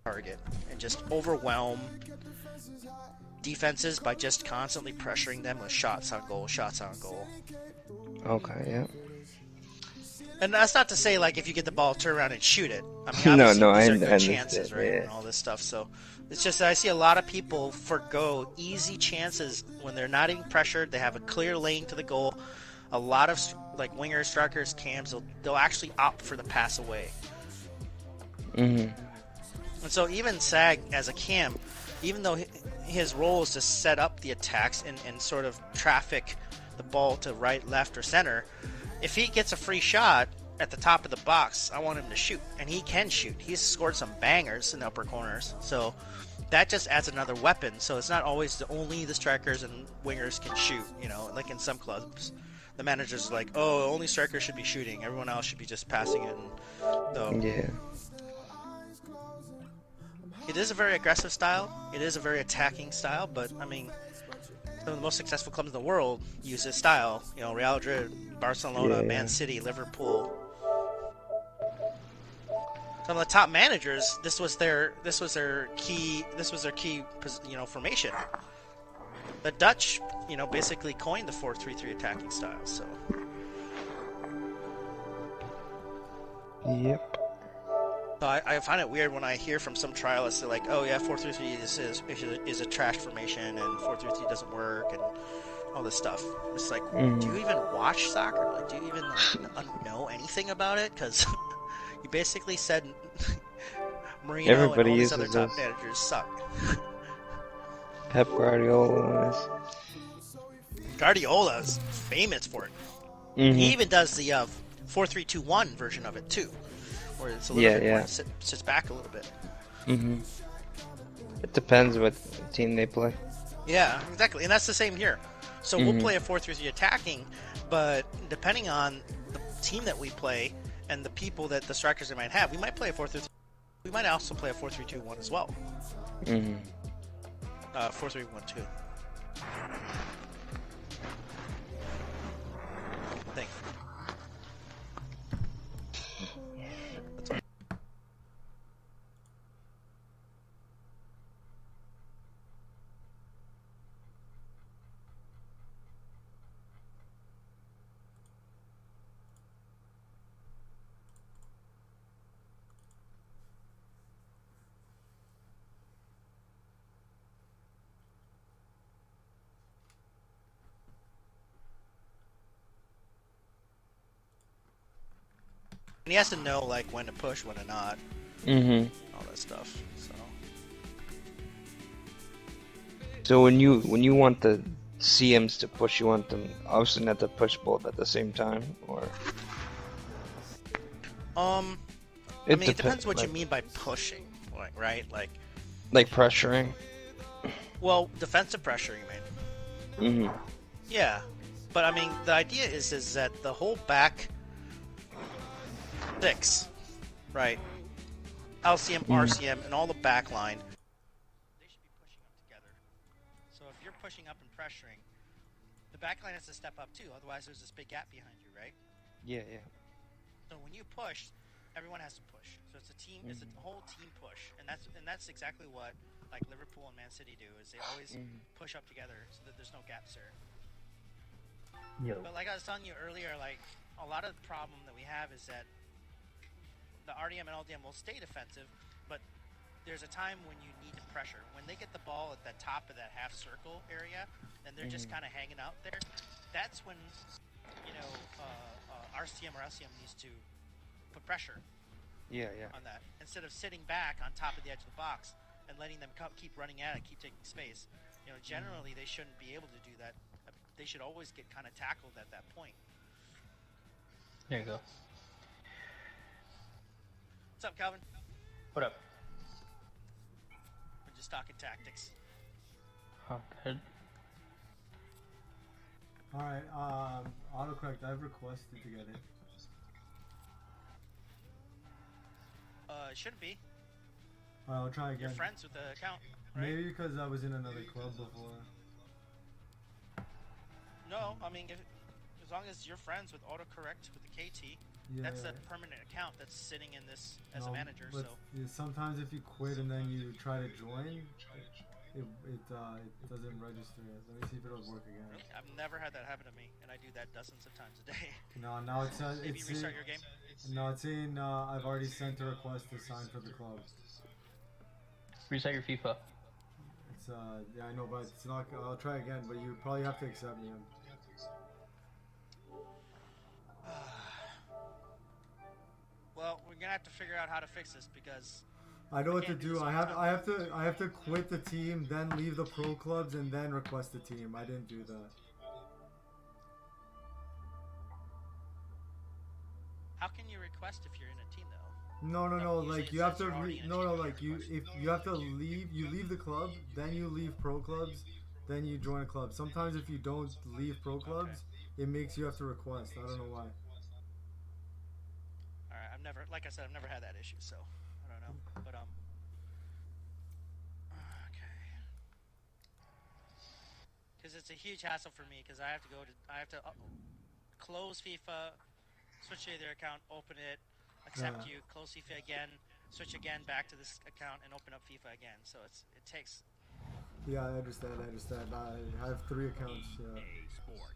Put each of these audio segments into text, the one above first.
target and just overwhelm defenses by just constantly pressuring them with shots on goal, shots on goal. Okay, yeah. And that's not to say like if you get the ball, turn around and shoot it. I mean, No, obviously no, I these are good understand. chances, right, Yeah. and all this stuff. So it's just that I see a lot of people forgo easy chances when they're not even pressured. They have a clear lane to the goal. A lot of like wingers, strikers, cams, they'll actually opt for the pass away. Mhm. And so even Sag as a cam, even though his role is to set up the attacks and sort of traffic the ball to right, left, or center, if he gets a free shot at the top of the box, I want him to shoot. And he can shoot. He's scored some bangers in the upper corners. So that just adds another weapon. So it's not always only the strikers and wingers can shoot, like in some clubs. The manager's like, oh, only strikers should be shooting. Everyone else should be just passing it. And so Yeah. it is a very aggressive style. It is a very attacking style. But, I mean, some of the most successful clubs in the world use this style. Real Madrid, Barcelona, Yeah, Man yeah. City, Liverpool. Some of the top managers, this was their key formation. The Dutch, basically coined the 4-3-3 attacking style. So Yep. I find it weird when I hear from some trialists they're like, oh yeah, 4-3-3 is a trash formation and 4-3-3 doesn't work and all this stuff. It's like, do you even watch soccer? Like, do you even know anything about it? Because you basically said Marino and Everybody all these other uses top this. managers suck. Pep Guardiola is. Guardiola's famous for it. He Mhm. even does the 4-3-2-1 version of it too, where it's a little Yeah, bit more yeah. sits back a little bit. Mhm. It depends what team they play. Yeah, exactly, and that's the same here. So we'll Mhm. play a 4-3-3 attacking, but depending on the team that we play and the people that the strikers might have, we might play a 4-3-3. We might also play a 4-3-2-1 as well. Mhm. 4-3-1-2. I think. And he has to know like when to push, when to not, Mhm. all that stuff. So So when you want the CMs to push, you want them obviously not to push both at the same time, or I it mean, it depends, depends what you mean by pushing, like, right? like pressuring. Well, defensive pressure, you mean? Mhm. Yeah, but I mean, the idea is that the whole back six, right? LCM, Mhm. RCM, and all the back line, they should be pushing up together. So if you're pushing up and pressuring, the back line has to step up too. Otherwise, there's this big gap behind you, right? Yeah, yeah. So when you push, everyone has to push. So it's a team, it's a Mhm. whole team push, and that's exactly what like Liverpool and Man City do. Is they always Mhm. push up together so that there's no gaps there. Yo. But like I was telling you earlier, like a lot of the problem that we have is that the RDM and LDM will stay defensive, but there's a time when you need to pressure. When they get the ball at the top of that half circle area, and they're just Mhm. kind of hanging out there, that's when RCM or LCM needs to put pressure Yeah, yeah. on that instead of sitting back on top of the edge of the box and letting them keep running at it, keep taking space. Generally they shouldn't be able to do that. They should always get kind of tackled at that point. There you go. What's up, Calvin? What up? We're just talking tactics. Oh, good. Alright, autocorrect, I've requested to get it. It shouldn't be. Alright, I'll try You're again. friends with the account, right? Maybe because I was in another club before. No, I mean, as long as you're friends with autocorrect with the KT, Yeah, That's yeah. a permanent account that's sitting in this as a No, manager. but So yeah, sometimes if you quit and then you try to join, it doesn't register it. Let me see if it'll work again. really, I've never had that happen to me, and I do that dozens of times a day. No, now it's Maybe restart your game. no, it's saying I've already sent a request to sign for the club. Reset your FIFA. It's yeah, I know, but it's not. I'll try again, but you probably have to accept me. Well, we're gonna have to figure out how to fix this because I know I what to can't do do. this all I the have time. I have to quit the team, then leave the pro clubs, and then request the team. I didn't do that. How can you request if you're in a team though? No, no, No, no. usually Like it you have says to you're already in a no, team, no. you can't Like request. you have to leave. You leave the club, then you leave pro clubs, then you join a club. Sometimes if you don't leave pro Okay. clubs, it makes you have to request. I don't know why. All right. I've never, like I said, I've never had that issue, so I don't know. But okay. Because it's a huge hassle for me because I have to close FIFA, switch to their account, open it, accept you, close FIFA again, switch again back to this account, and open up FIFA again. So it takes. Yeah, I understand. I understand. I have 3 accounts. Yeah. Sports.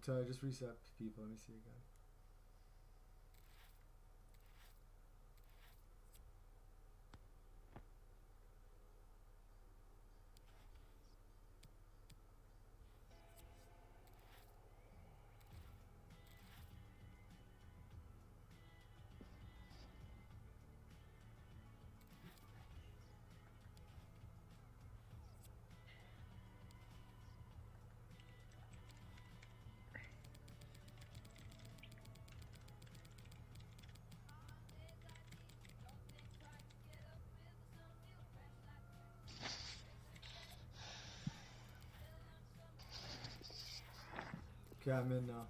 To just reset people. Let me see again. Okay, I'm in now.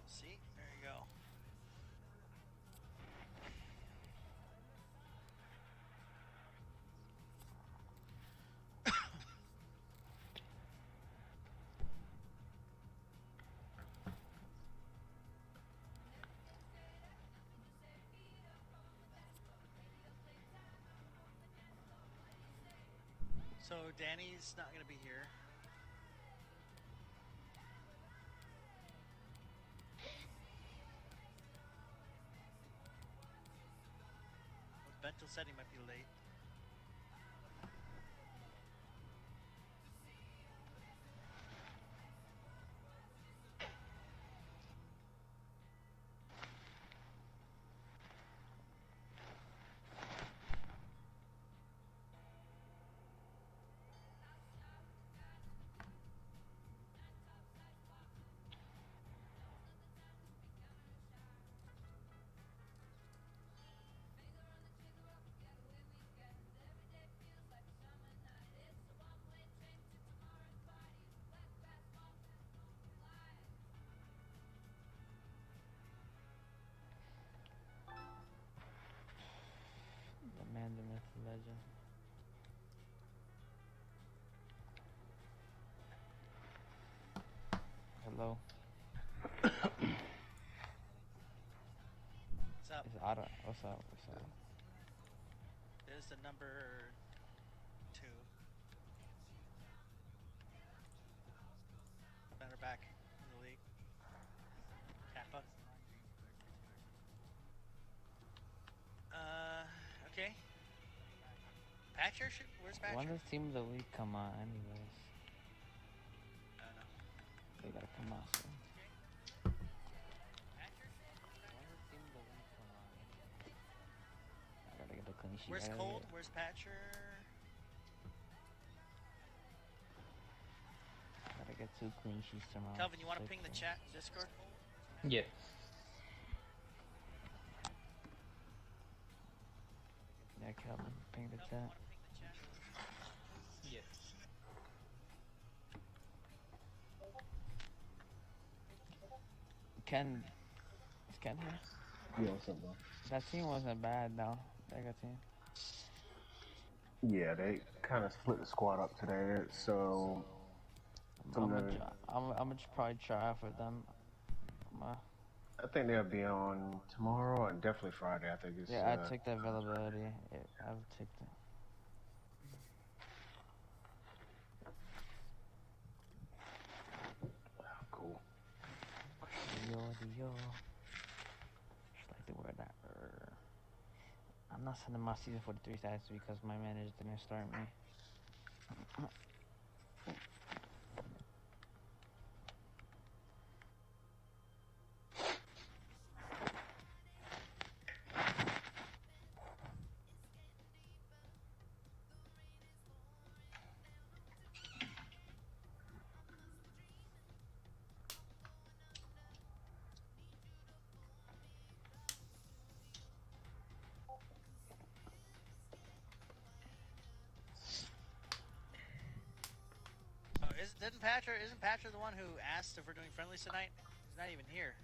See, there you go. So Danny's not gonna be here. Bento said he might be late. The man, the myth, the legend. Hello. What's up? It's Otto. What's up? What's up? There's the number 2. Center back in the league. Kappa. Okay. Patcher? Where's Patcher? When does Team of the Week come on, anyways? I don't know. They gotta come out soon. Patcher? When does Team of the Week come on? I gotta get the clean sheet. Where's I gotta Cold? get- Where's Patcher? Gotta get 2 clean sheets tomorrow. Kelvin, you want to Six, ping the so- chat Discord? Yeah. Yeah, Kelvin, ping the Kelvin, you chat. want to ping the chat? Yeah. Ken, Get here. Yeah, what's up, bro? That team wasn't bad though. That good team. Yeah, they kind of split the squad up today, so I'm some of the, gonna probably try out for them. I think they'll be on tomorrow and definitely Friday. I think it's Yeah, I took the availability. I've taken it. cool. Yo. Just like the word that. I'm not sending my season 43 stats because my manager didn't start me. Isn't Patrick the one who asked if we're doing friendlies tonight? He's not even here.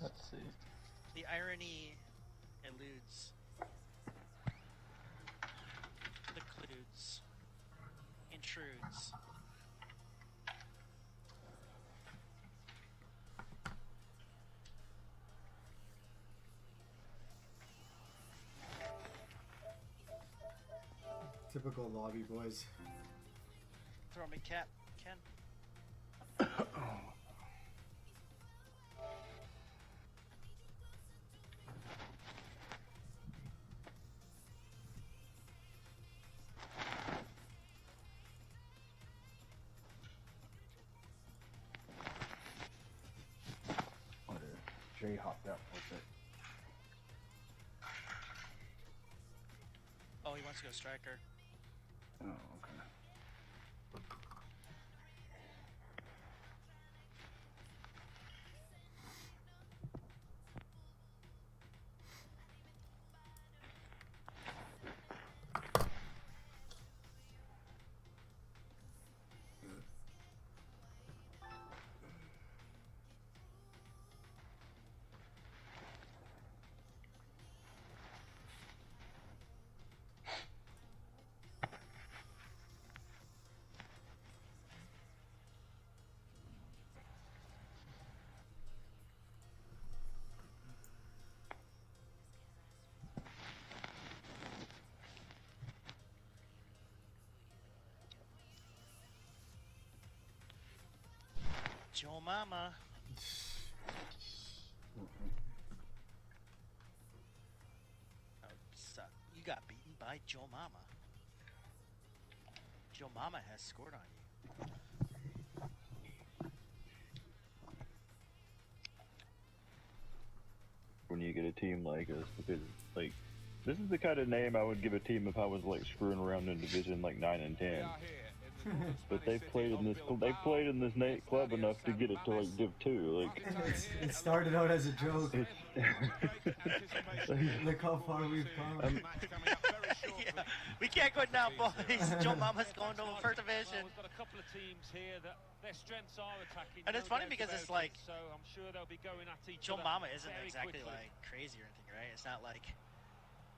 Let's see. The irony eludes. The clues. Intrudes. Typical lobby boys. Throw me cap, Ken. Oh, Jay hopped out for a sec. Oh, he wants to go striker. Oh, okay. Joe Mama. Oh, suck. You got beaten by Joe Mama. Joe Mama has scored on you. When you get a team like us, because like this is the kind of name I would give a team if I was like screwing around in Division like 9 and 10. But they played in this club enough to get it to like Div 2. Like It started out as a joke. Look how far we've come. Yeah, we can't go now, boys. Joe Mama's going to first division. We've got a couple of teams here that their strengths are attacking. And it's funny because it's like so I'm sure they'll be going at each Joe other Mama isn't very exactly quickly. like crazy or anything, right? It's not like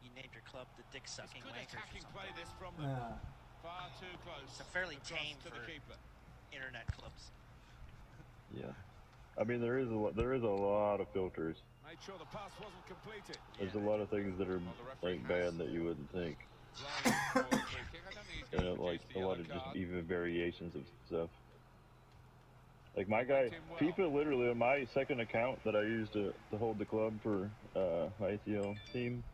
you named your club the Dick Sucking Good Wankers or attacking something. play this from them. Yeah. Far too close. It's a fairly Across tame to the for keeper. internet clubs. yeah, I mean there is a lot of filters. Made sure the pass wasn't completed. There's a lot of things that are like bad that you wouldn't think. And like a lot of just even variations of stuff. Like my guy, FIFA literally on my second account that I used to hold the club for my ACL team,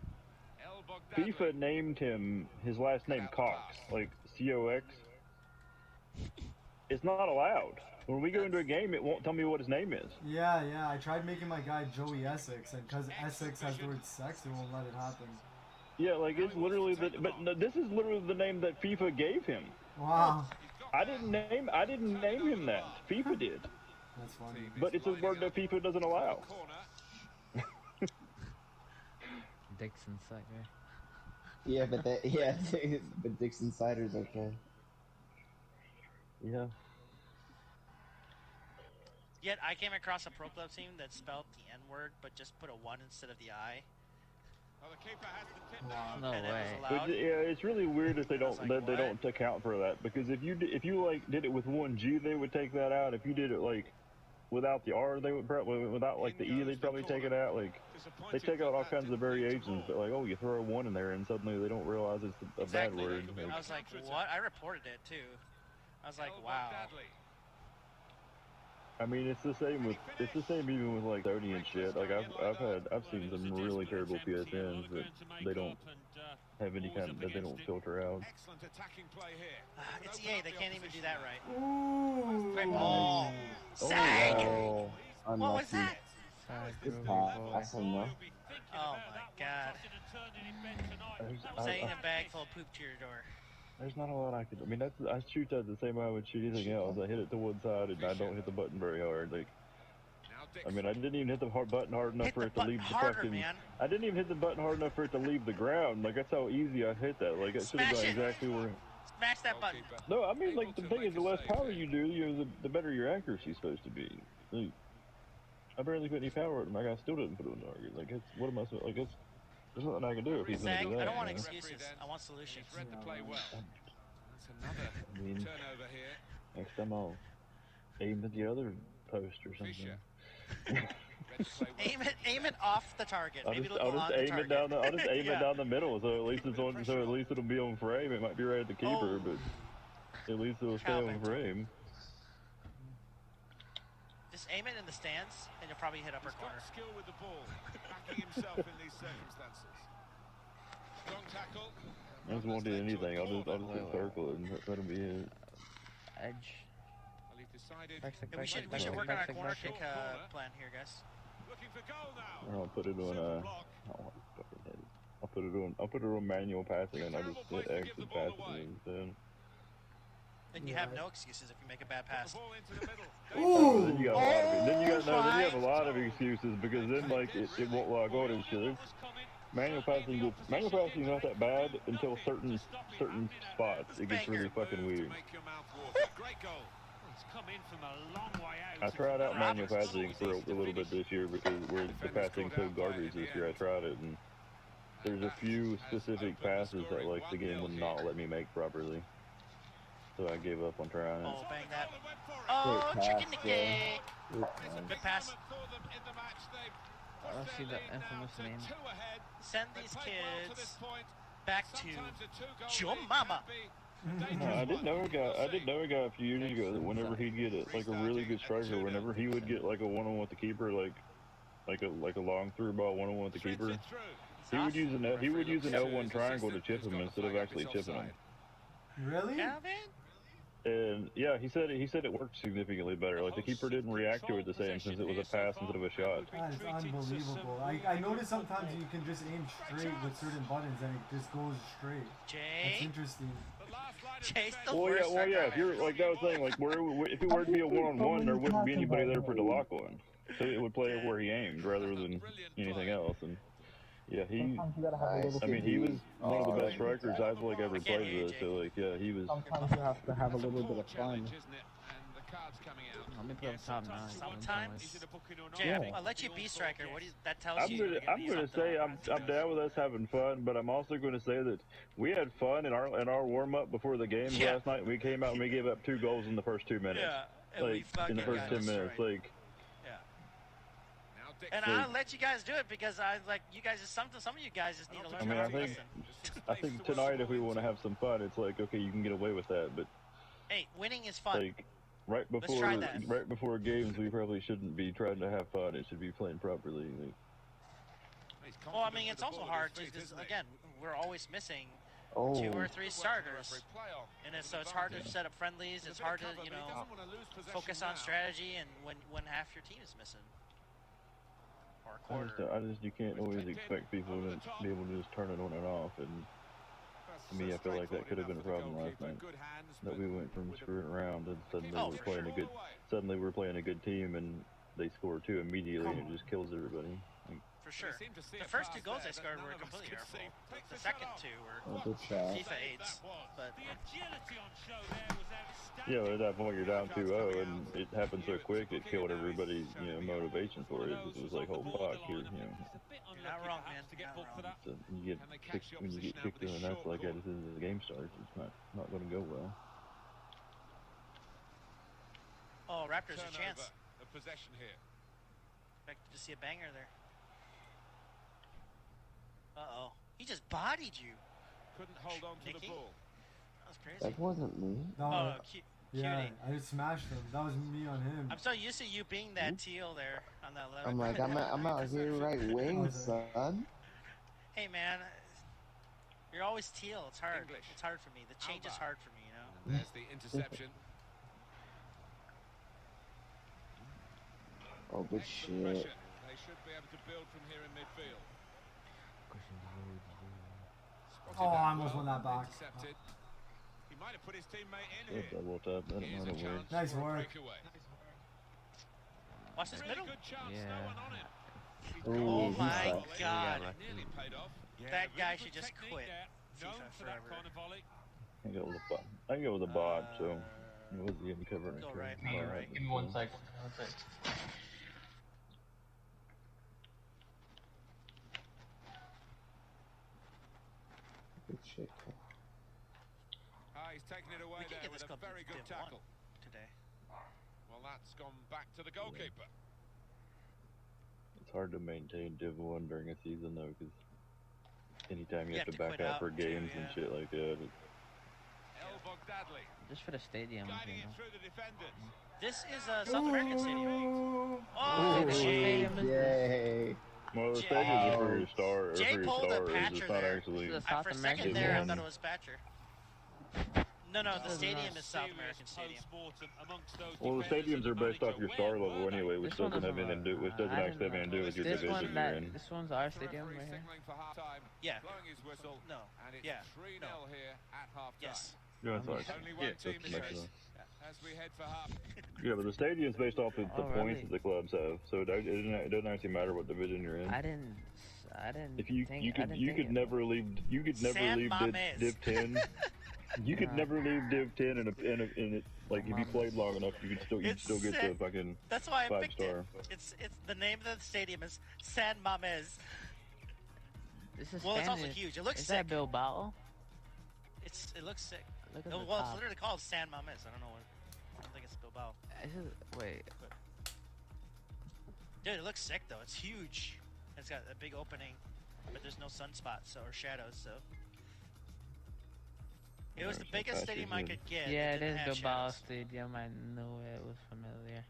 FIFA named him his last name Cox, like COX. It's not allowed. When we go into a game, it won't tell me what his name is. Yeah, I tried making my guy Joey Essex, and because Essex has the word sex, it won't let it happen. Yeah, like it's literally but no, this is literally the name that FIFA gave him. Wow. I didn't name him that. FIFA did. That's funny. But it's a word that FIFA doesn't allow. Dixon suck, right? Yeah, but but Dixon Cider's okay. Yeah. Yet I came across a pro club team that spelled the N word, but just put a 1 instead of the I. Well, the keeper has the tip Wow. now. No And it was way. allowed. But yeah, it's really weird if they And I was don't like, they what? don't account for that, because if you like did it with one G, they would take that out. If you did it like without the R, they would probably, without like the E, they'd probably take it out. Like they take out all kinds of variations, but like, oh, you throw a 1 in there and suddenly they don't realize it's a bad Exactly. word. I Like, was like, what? I reported it too. I was like, wow. I mean, it's the same even with like Sony and shit. Like I've seen some really terrible PSNs that they don't have any kind that they don't filter out. Excellent attacking play here. It's EA. They can't even do that right. Ooh. Great ball. Sag! Oh, What was that? Good pass. I don't know. Oh my god. I was hanging a bag full of poop to your door. There's not a lot I could. I mean, I shoot that the same way I would shoot anything else. I hit it to one side and I don't hit the button very hard. Like, I mean, I didn't even hit the button hard enough for it to leave the fucking. Man. I didn't even hit the button hard enough for it to leave the ground. Like, that's how easy I hit that. Like, it should have gone exactly where. Smash that button. No, I mean, like, the thing is, the less power you do, the better your accuracy's supposed to be. Like, I barely put any power in. My guy still didn't put it on target. Like, it's what am I supposed? Like, it's there's nothing I can do if he's gonna Zach, do that. I don't want you know? excuses. I want solutions. Read the play well. That's another I mean, turnover here. next time I'll aim at the other post or something. Fisher. Read the play well. Aim it off the target. I'll Maybe just, it'll go on the aim target. it down. I'll just aim Yeah. it down the middle, so at least it's on. So at least it'll be on frame. It might be right at the keeper, but at least it'll stay on frame. Just aim it in the stands, and you'll probably hit upper He's corner. got skill with the ball, backing himself in these circumstances. Strong tackle. I just won't do anything. I'll just circle it and let him be it. Edge. Well, he's decided. Yeah, we should work on our corner kick plan here, guys. Looking for goal now. I'll put it on. I'll put it on manual passing, and I'll just hit X and pass it instead. Then you have no excuses if you make a bad pass. Ooh. Then you got a lot of then you have a lot of excuses, because then like it won't log on and shit. Manual passing is not that bad until certain spots. It gets really fucking weird. Great goal. It's come in from a long way out. I tried out manual passing for a little bit this year because the passing's so garbage this year. I tried it, and there's a few specific passes that like the game would not let me make properly. So I gave up on trying it. Oh, bang that. Oh, chicken nugget. Good pass. I don't see the infamous name. Send these kids back to your mama. No, I did know a guy a few years ago that whenever he'd get it, like a really good striker, whenever he would get like a one-on-one with the keeper, like a long through ball one-on-one with the keeper, he would use an L1 triangle to chip him instead of actually chipping him. Really? Calvin? And yeah, he said it worked significantly better. Like the keeper didn't react to it the same since it was a pass instead of a shot. That is unbelievable. I noticed sometimes you can just aim straight with certain buttons and it just goes straight. That's Jay? interesting. Jay's the Well, worst. yeah. If you're like that was saying, like if it were to be a one-on-one, there wouldn't be anybody there for the lock on, so it would play where he aimed rather than anything else. And yeah, he was one of the best strikers I've like ever played with. So like, yeah, he was. Sometimes you have to have a little bit of fun. Let me put up top now. Sometimes. Jay, I'll let you be striker. What do you, that tells I'm you? gonna say I'm down with us having fun, but I'm also going to say that we had fun in our warm up before the game last night. We came out and we gave up 2 goals in the first 2 minutes. Yeah, and like in the first 10 minutes, like. And I'll let you guys do it because I like you guys. Some of you guys just need to learn how to listen. I think tonight, if we want to have some fun, it's like okay, you can get away with that, but hey, winning is fun. like right before games, we probably shouldn't be trying to have fun. It should be playing properly. Like, well, I mean, it's also hard because again, we're always missing 2 or 3 starters, and so it's hard to set up friendlies. It's hard to focus on strategy, and when half your team is missing. You can't always expect people to be able to just turn it on and off, and to me, I feel like that could have been a problem last night. That we went from screwing around and suddenly we're playing a good team, and they score 2 immediately, and it just kills everybody. Like, For for sure. He seemed to see The a first pass two goals there I scored that were none of us completely could our fault. see. Takes The the second shot two were Oh, good shot. FIFA 8s, but The agility on show there was outstanding. Yeah, but at that point you're down 2-0, and it happened so Knew it was quick a it booking, killed and now he's everybody's shown it beyond. motivation for it. It was like, oh fuck, here, It's a bit you're not unlucky wrong, perhaps man. to You're get not booked for wrong. that. So you Can they get catch kicked, the when you opposition get out kicked with in a the nuts short like that corner? as soon as the game starts, it's not going to go well. Oh, Raptors a Turnover chance. of possession here. Expected to see a banger there. Uh-oh. He just bodied you. Couldn't hold on to Nicky? the ball. That was crazy. That wasn't me. No, Oh, yeah, cutie. I just smashed him. That was me on him. I'm so used to you being that teal there on that left. I'm like, I'm out here right wing, son. Hey, man. You're always teal. It's hard. English. It's hard for me. The change is Alba. hard for me, you know? And there's the interception. Oh, good Excellent shit. pressure. They should be able to build from here in midfield. Spotted Oh, that I almost well, won that box. intercepted. He might have put his teammate in Good here. double tap, that Here's amount a of work. chance Nice for a work. breakaway. Watch this Really middle. good chance, Yeah. no one on it. He's Ooh, gone Oh for the my volley. God. It nearly paid off. That guy should just quit Known FIFA for that forever. kind of volley. I think it was a bot. I think it was a bot, so it wasn't even covering it. Go right, All go right. Give me 1 second. 1 second. Good shit. He's taken it away We can there get with this a club to very good Div 1 tackle. today. Well, that's gone back to the goalkeeper. It's hard to maintain Div 1 during a season, though, because anytime you have to back quit out out for too, games yeah. and shit like that, El Bogdadli Just for the stadium, guiding you it know. through the defenders. This is a South American stadium. Ooh. Oh, Ooh, Jay. stadium is this? Yay. well, the Jay- stadiums are for your star, or Jay for your pulled a stars. patcher It's not there. actually. This is a For South a second American there, I stadium. thought it was Patcher. No, the This is stadium not is South American stadium. Well, the stadiums are based off your star level anyway, which This one doesn't have doesn't anything to do, which I doesn't didn't actually have anything to do with your This division one, you're in. this one's our stadium right here. Signaling for half-time. Yeah. Blowing his whistle. No. And it's Yeah. 3-0 No. here at half-time. Yes. Yeah, that's fine. Only one team that's says nice. as we head for half. Yeah, but the stadium's based off of the Oh, points really? that the clubs have, so it doesn't actually matter what division you're in. I didn't If you think, you I could didn't you think could it. never leave San leave Mamés. Div 10. You could never leave Div 10 in it. Like if you played long enough, you could still It's get sick. the fucking That's why I 5 picked star. it. It's the name of the stadium is San Mamés. This is Well, it's also Spanish. huge. It looks Is sick. that Bilbao? It looks sick. Look at No, the well, it's top. literally called San Mamés. I don't know what. I don't think it's Bilbao. Wait. Dude, it looks sick though. It's huge. It's got a big opening, but there's no sunspots or shadows, so. It was the There's biggest some stadium I patches could get. Yeah, that it didn't is have Bilbao shadows. Stadium. I knew it was familiar.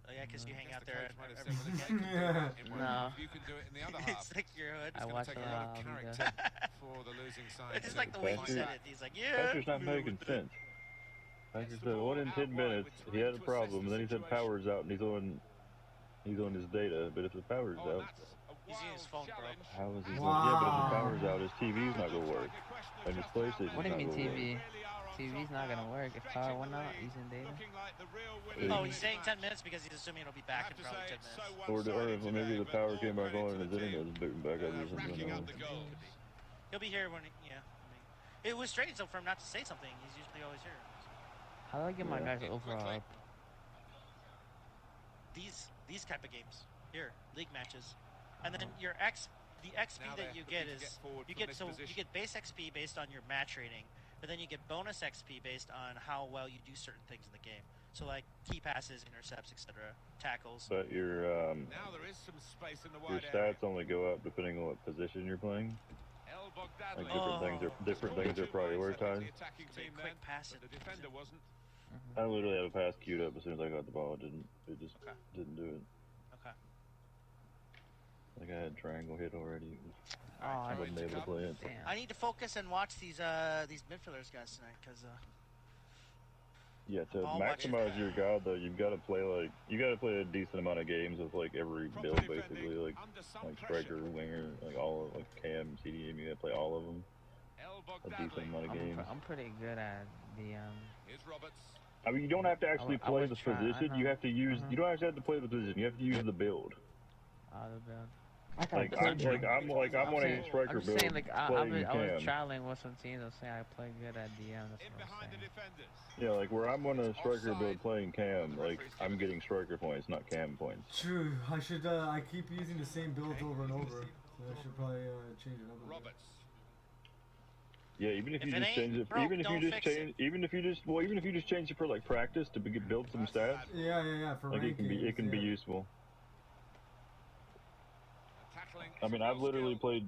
Oh yeah, because you hang out The there coach might have every said, well, if weekend. they can do it in one No. half, you can do it in the other half. It's like your hood. I It's watched going to a take a lot lot of of character for the losing side. It's just to like the way he Patches- said it. He's like, yeah. Patcher's not making sense. Patcher said 1 in 10 minutes he had a problem, and then he said power's out and he's on his data. But if the power's Oh, out, that's a He's using his phone, wild bro. challenge. how is he? Wow. Yeah, but if the power's out, his TV's not gonna work, and his PlayStation's What do you not mean gonna work. TV? TV's not gonna work if power went out using data. Looking like the real Oh, winner Oh, of he's this saying 10 match. minutes because he's assuming it'll be I back have in to probably say 10 it's minutes. so Or one-sided maybe today, the but power all came back credit on to and his the team. internet's booting back up or something. Racking I up don't the know. goals. He'll be here when, yeah. I mean, it was strange though for him not to say something. He's usually always here. How do I get my Yeah. guys overall up? These type of games here, league matches, and then your the XP Now that they're you looking get to is get forward you from get this you position. get base XP based on your match rating, but then you get bonus XP based on how well you do certain things in the game. So like key passes, intercepts, etc., tackles. But your Now there is some space in the your wide area. stats only go up depending on what position you're playing. El Like Bogdadli. different things are prioritized. Attacking It's a team quick then, pass but it. the defender wasn't. I literally had a pass queued up as soon as I got the ball. It just Okay. didn't do it. Okay. Like I had triangle hit already. Oh, I I wasn't able to play it. damn. I need to focus and watch these midfielders guys tonight because Yeah, to Ball watching. maximize your god though, you got to play a decent amount of games with like every Proper build defending basically, like under some like pressure. striker, winger, like all of like cam, CDM. You got to play all of them. El A decent Bogdadli. amount of games. I'm pretty good at the Here's Roberts. I mean, you don't have to actually I play was the trying- I position. know. You have to use. You don't actually have to play the position. You have to use the build. out of build. Like I'm on a striker I'm just build saying, like, I playing was cam. traveling with some teams. I'm saying I play good at DM. That's In what I'm behind the saying. defenders. Yeah, like where I'm on a striker build playing cam, like I'm getting striker points, not cam points. True. I should. I keep using the same builds over and over. So I should probably change it up a bit. Roberts. Yeah, even if you If it just ain't change it, broke, even if you don't just fix change, even if you just change it for like practice to build some stats, Yeah. For like rankings, it can be yeah. useful. Tackling. I mean, I've literally played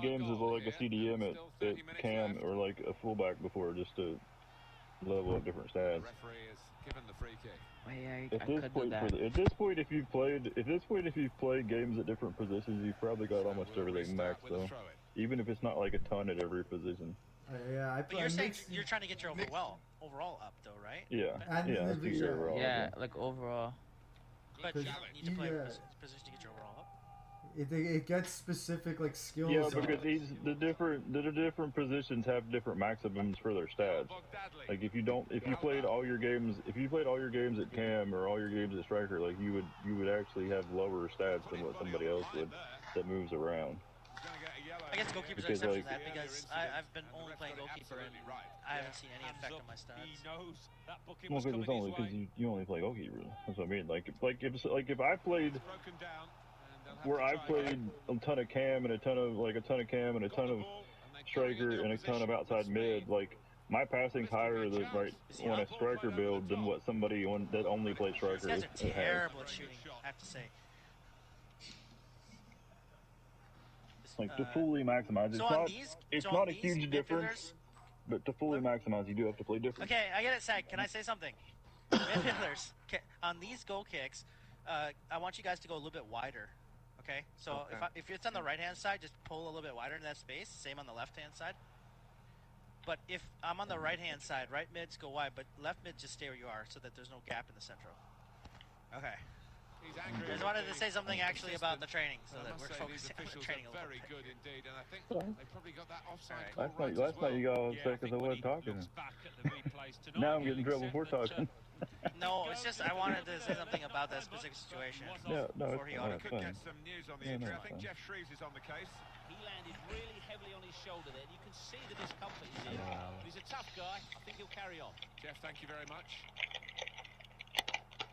games as like a CDM at cam or like a fullback before just to level up different The stats. referee has given the free kick. Oh, yeah, At I this could do point, that. if you've played games at different positions, you've probably got almost everything maxed though. Even if it's not like a ton at every position. Yeah, But you're saying you're trying to get your overall up, though, right? Yeah, And yeah, that's the- your overall. Yeah, like overall. But you don't need to play Yeah. a position to get your overall up. It gets specific like skills. Yeah, because the different positions have different maximums for their stats. Like if you played all your games at cam or all your games at striker, like you would actually have lower stats than what somebody else would that moves around. I guess goalkeepers are Because, exception to like- that because I've been only playing goalkeeper and I haven't seen any effect on my stats. Well, because it's only because you only play goalkeeper. That's what I mean. If I played where I played a ton of cam and a ton of striker and a ton of outside mid, like my passing's higher than on a striker build than what somebody that only plays striker These guys are has. terrible at shooting, I have to say. Like to fully maximize, it's not a huge difference, but to fully maximize, you do have to play different. Okay, I get it, Sag. Can I say something? Midfielders, on these goal kicks, I want you guys to go a little bit wider. Okay, so if it's on the right hand side, just pull a little bit wider in that space. Same on the left hand side. But if I'm on the right hand side, right mids go wide, but left mid just stay where you are, so that there's no gap in the central. Okay. I just wanted to say something actually about the training, so that we're focusing on the training a little very bit. good indeed, and I think they probably got that offside Alright. call right Last night you got all upset because I wasn't talking. Now I'm getting in trouble for talking. No, it's just I wanted to say something about that specific situation before he no, We it's could fine. get some news on the Yeah, no, injury. I it's think fine. Jeff Shreves is on the case. He landed really heavily on his shoulder there. You can see the discomfort he's in. But he's a tough guy. I think he'll carry on. Jeff, thank you very much.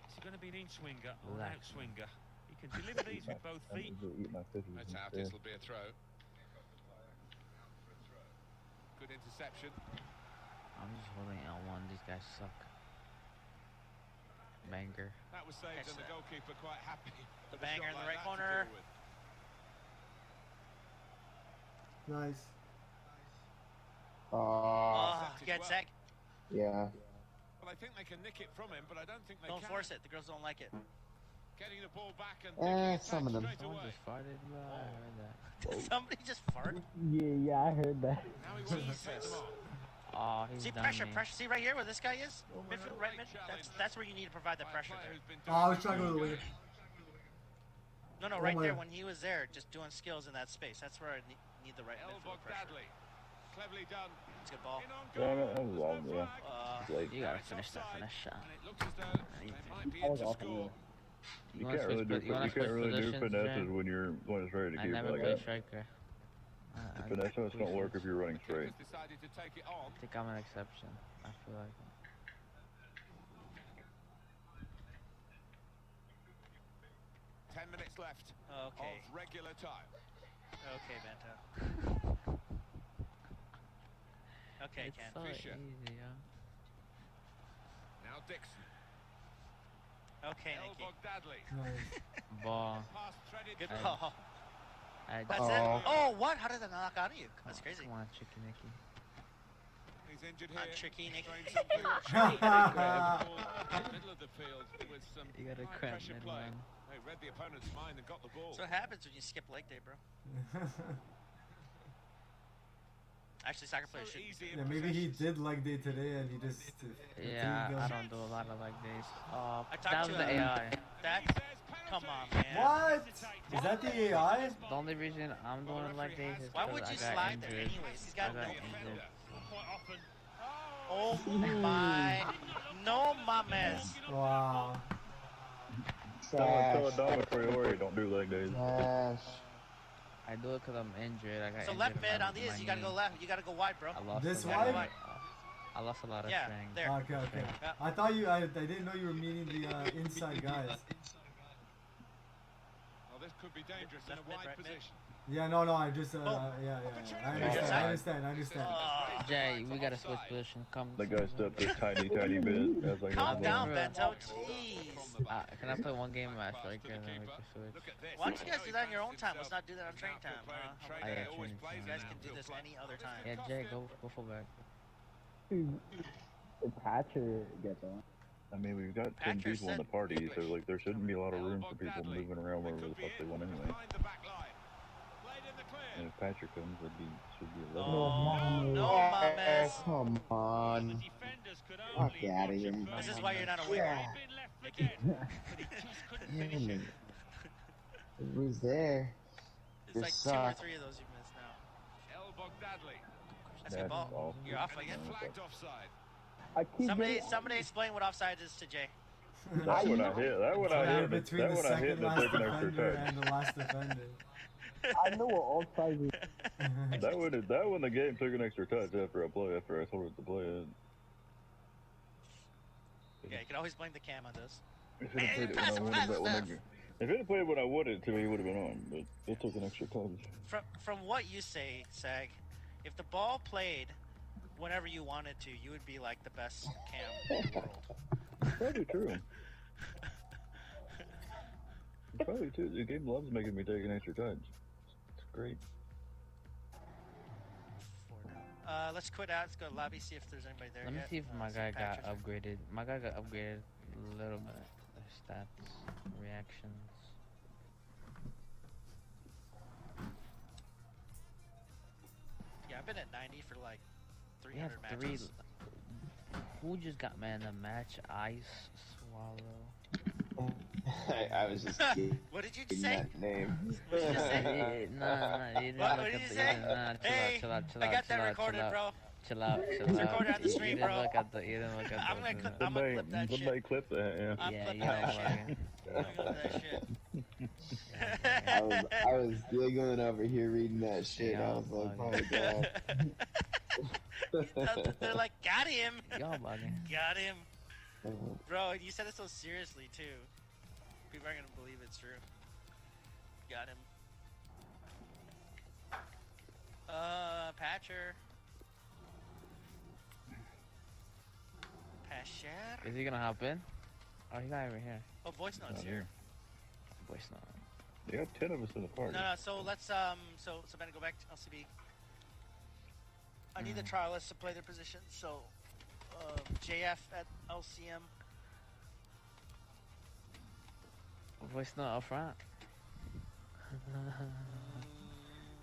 Is he going to be an in-swinger or an out-swinger? He can deliver these with both feet. That's out. This will be a throw. Good interception. I'm just holding L1. These guys suck. Banger. That was saved, Catch and the that. goalkeeper quite happy. The with a banger shot in the like right that to corner. deal with. Nice. Oh, get Sag. Yeah. Well, I think they can nick it from him, but I don't think they Don't can. force it. The girls don't like it. Getting the ball back and Some of them. straight Someone away. just farted. Bro. I heard that. Somebody just farted. Yeah, I heard that. Now he wants to take them on. Oh, he's See done pressure, me. pressure. See right here where this guy is. Midfield, right mid. That's where you need to provide the By a pressure player there. who's been Oh, I was doing trying to go to the good. wing. No, right my there God. when he was there, just doing skills in that space. That's where I need the right El midfield pressure. Bogdadli. Cleverly done. It's a good ball. In on Yeah, goal. that was all, yeah. Late. You gotta finish that finish shot. And it looks as though they might be I in was to off score. You can't really do finesses when it's ready to I keep it never like played that. striker. The finesse don't work if you're running straight. Keeper's decided to take it on. I think I'm an exception. I feel like. 10 minutes left Okay. of regular time. Okay, Bento. Okay, It's Ken. so Fisher. easy, yeah. Now Dixon. Okay, El Nicky. Bogdadli. Nice. Ball. Pass threaded Good through. ball. That's That's it. Oh, what? How did that knock out of you? That's crazy. Come on, Chicken Nicky. He's injured Not here. tricky, Nicky. Throwing something. Middle of the field with some You gotta high crap pressure mid, play. man. They read the opponent's mind and got the ball. So what happens when you skip leg day, bro? Actually, soccer players should. easy Yeah, maybe he did leg day today and he just. Yeah, I don't do a lot of like days. I That talked was to the AI. that. Come on, man. What? Is that the AI? The only reason I'm doing like days is Why because would I you got slide there injured. anyways? He's I got got no. injured. Oh my. No mames. Wow. Tell Adama Priori don't do leg days. Trash. I do it because I'm injured. I got So injured left in mid my- on these, my you gotta go knee. left. You gotta go wide, bro. I lost This a wide? lot. I lost a lot of Yeah, strength. there. Okay, okay. Yeah. I thought I didn't know you were meaning the inside guys. Well, this could be dangerous in a Left mid, wide right mid. position. Yeah, no, I just, yeah. I understand. Oh. Jay, we gotta switch position. Come. The guy stepped a tiny bit. As I Calm got down, along. Bento. Jeez. Can I play one game at striker and then we can switch? Why don't you guys do that in your own time? Let's not do that on training time. I got You training guys time. can do this any other time. Yeah, Jay, go full back. If Hatcher gets on. I mean, we've got 10 Patrick people in the said- party, so like there shouldn't be a lot of room for people moving around wherever the fuck they want anyway. Behind the back line. Played in the clear. And if Patrick comes, should be 11. Oh, no, mames. Come on. Defenders could Fuck only outta watch here. him This is burn. why you're not a winger. He'd been left for dead, but he just couldn't finish it. Who's there? It's You like 2 or suck. 3 of those you've missed now. El Bogdadli. That's a good ball. awful. You're off again. Flagged offside. I keep Somebody explain what offside is to Jay. That one I hit. That one I hit. Between That the one I hit second and last took an extra defender touch. and the last defender. I know what offside is. That one the game took an extra touch after I told it to play it. Yeah, you can always blame the cam on this. If it had played it when I wanted that one, if it had played when I wanted it to, he would have been on. But it took an extra touch. From what you say, Sag, if the ball played whenever you wanted to, you would be like the best cam in the world. Probably true. Probably too. The game loves making me take an extra touch. It's great. Let's quit out. Let's go to lobby, see if there's anybody there Let me yet. see if my guy got Patrick. upgraded. My guy got upgraded a little bit. The stats, reactions. Yeah, I've been at 90 for like We have 300 3. matches. Who just got man of the match? Ice Swallow. I was just kidding What did you that say? name. What did you say? Nah, you didn't What look did at you the. say? Nah, Hey, chill out. I got that recorded, bro. Chill out. It's recorded on the stream, You didn't bro. look at the. You didn't look at I'm the. gonna clip that shit. Somebody clip that, yeah. I'm Yeah, clipping you that know, shit. I'm gonna clip that shit. I was giggling over here reading that shit. I was like, oh god. They're like, got him. Y'all bugging. Got him. Bro, you said it so seriously, too. People aren't gonna believe it's true. Got him. Patcher. Patcher. Is he gonna hop in? Oh, he's not even here. Oh, voice notes Not here. here. Voice note. You got 10 of us in the party. No, so let's, so Ben, go back to LCB. I need the trialists to play their positions, so, JF at LCM. Voice note up front.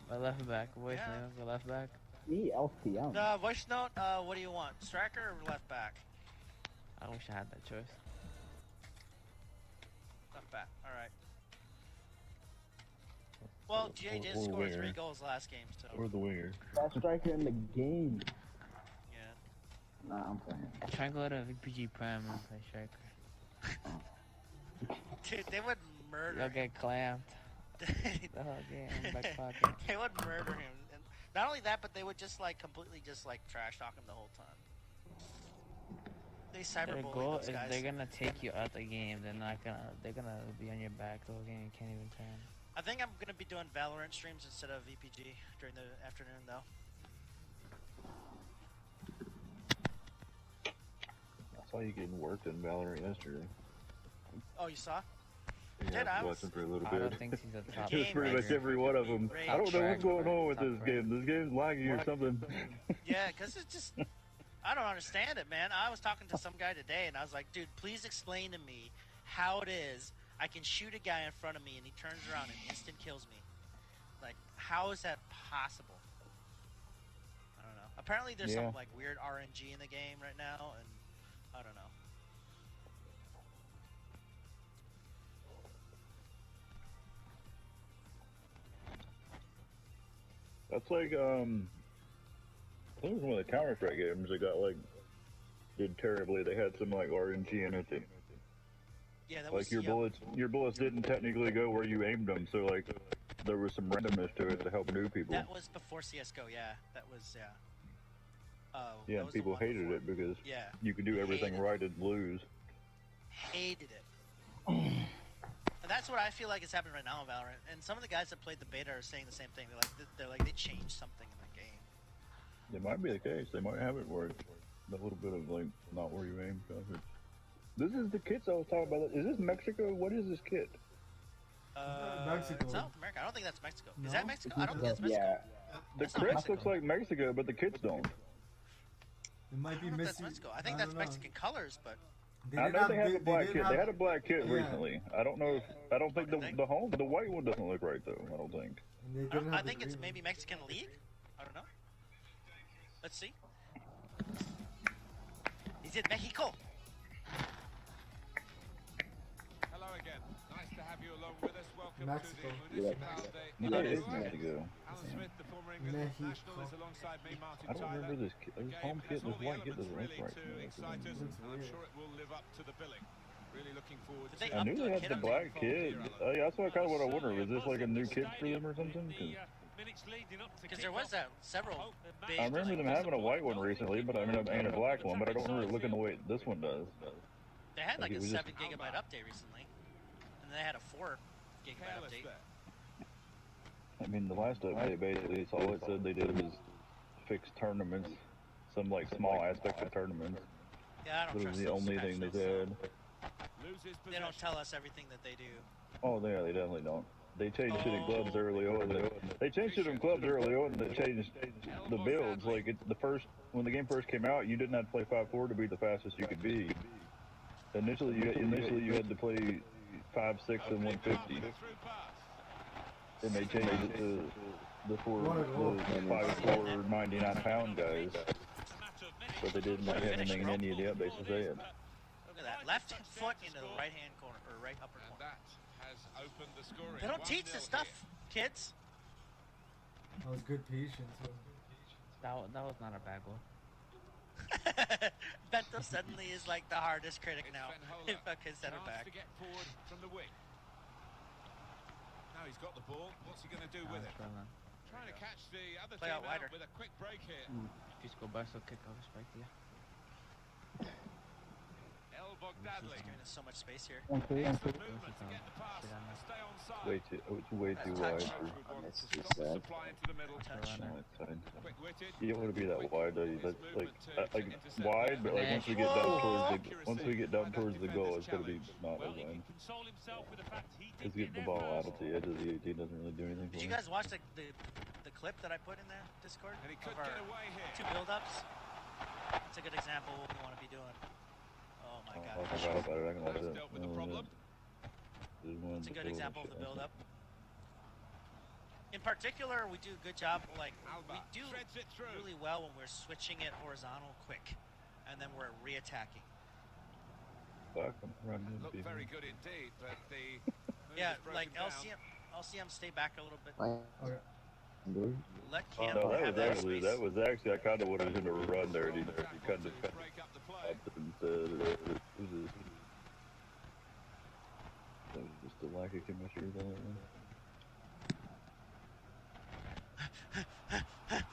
My left back. Voice Yeah. note. The left back. Me, LCM. Voice note, what do you want? Striker or left back? I wish I had that choice. Left back, alright. Well, GA did or score winger. 3 goals last game, so. Or the winger. Best striker in the game. Yeah. Nah, I'm playing. Try and go to VPG Prime and play striker. Dude, they would murder You'll him. get clamped. The whole game in back pocket. They would murder him. And not only that, but they would just like completely just like trash talk him the whole time. They Their cyberbully goal those is guys. they're gonna take you out the game. They're gonna be on your back the whole game. You can't even turn. I think I'm gonna be doing Valorant streams instead of VPG during the afternoon though. I saw you getting worked in Valorant yesterday. Oh, you saw? Yeah, Dude, I I was was- watching for a little Otto bit. thinks he's a top Just pretty much ranger. every one of them. Rage. I don't know what's going on with Top this rank. game. This game's laggy or something. Yeah, because it's just, I don't understand it, man. I was talking to some guy today, and I was like, dude, please explain to me how it is I can shoot a guy in front of me, and he turns around and instant kills me. Like, how is that possible? I don't know. Apparently there's Yeah. some, like, weird RNG in the game right now, and I don't know. That's like, I think it was one of the Counter-Strike games that got, like, did terribly. They had some, like, RNG in it. Yeah, that Like was your bullets didn't technically go where you aimed them, so like there was some randomness to it to help new people. That was before CS:GO. Yeah, that was Yeah, that and was the people one hated before. it because Yeah, you could do everything right and lose. hated it. And that's what I feel like is happening right now in Valorant. And some of the guys that played the beta are saying the same thing. They're like they changed something in the game. It might be the case. They might have it where it's a little bit of like not where you aim. This is the kits I was talking about. Is this Mexico? What is this kit? Mexico. South America. I don't think that's Mexico. No? Is that Mexico? I don't think that's Mexico. Yeah. The That's not crest Mexico. looks like Mexico, but the kits don't. It might be I don't know if that's missing. Mexico. I think that's don't know. Mexican colors, but I know they had the black kit. They had a have- black kit Yeah. recently. I don't know. I don't think the white one doesn't look right though. I don't think. and they I, didn't don't, I have the think it's green maybe Mexican League. I don't know. Let's see. Is it Mexico? Hello again. Nice to have you along with us. Welcome Mexico. to the Municipal Day. Yeah, it is Uruguay. Mexico. Alan Smith, the former England international, is alongside me, Martin I don't Tyler. remember this kit. This home kit, Has all this the white kit elements doesn't look really right. to to me. excite us, Looks and I'm weird. sure it will live up to the billing. Really looking forward Did they to I knew update they had kit the update? black kid. Yeah, that's what kind of what I wonder. Was this like a new kit for them or something? 'Cause Because there was several big. I remember them having a white one recently, but I mean and a black one, but I don't remember it looking the way this one does. They had like Like, it a was just- 7 GB update recently, and they had a 4 GB careless update. there. I mean, the last update basically, all it said they did was fix tournaments, some like small aspects of tournaments. Yeah, I don't That was trust the those only thing they patches. said. Loses They don't possession. tell us everything that they do. Oh, yeah, they definitely don't. They changed shit in clubs early on. They changed shit in clubs early on. They changed the builds. Like when the game first came out, you didn't have to play 5-4 to be the fastest you could be. Initially, you had to play 5-6 and 150. Through pass. Then they changed it to the 5'4", 99-pound guys. But they didn't have anything in any of the updates to say it. Look at that. Left foot into the right hand corner, or right upper And corner. that has opened the scoring. They don't teach 1-0 this stuff, kids. That was good patience. That was not a bad goal. Bento suddenly is like the hardest critic It's now. Venhola. Fucking center Chance back. to get forward from the wing. Now he's got the ball. What's he going to do with it? Trying to catch the other Play team out wider. with a quick break here. Fisco Barça kick out respect here. El Bogdadli. He's giving us so much space here. Excellent movement to get the pass and stay on side. It's way too wide for. Good one to That's stop too the sad. supply into the middle. Touch. No, it's fine. Quick-witted. You don't want to be that wide, though. That's like intercept wide, but like once we get down towards the goal, it's gonna be not as wide. console himself with the fact he Because getting the ball out at the edge of the 18 doesn't really do anything for Did you me. guys watch the clip that I put in there, Discord? And he could of our get away here. 2 build-ups? It's a good example of what we want to be doing. Oh my I'll god. forgot about it. I can watch Has it. dealt with the problem. It's a good example of the build-up. In particular, we do a good job, like, we Alba do threads it through. really well when we're switching it horizontal quick, and then we're re-attacking. Fuck, I'm running Looked into very people. good indeed, but the move Yeah, is broken like down. LCM stay back a little bit. Okay. Let Cam No, have that that space. was actually I kind of wanted him to run there. And he kind of Break up the play. up and said that was just a lack of chemistry there.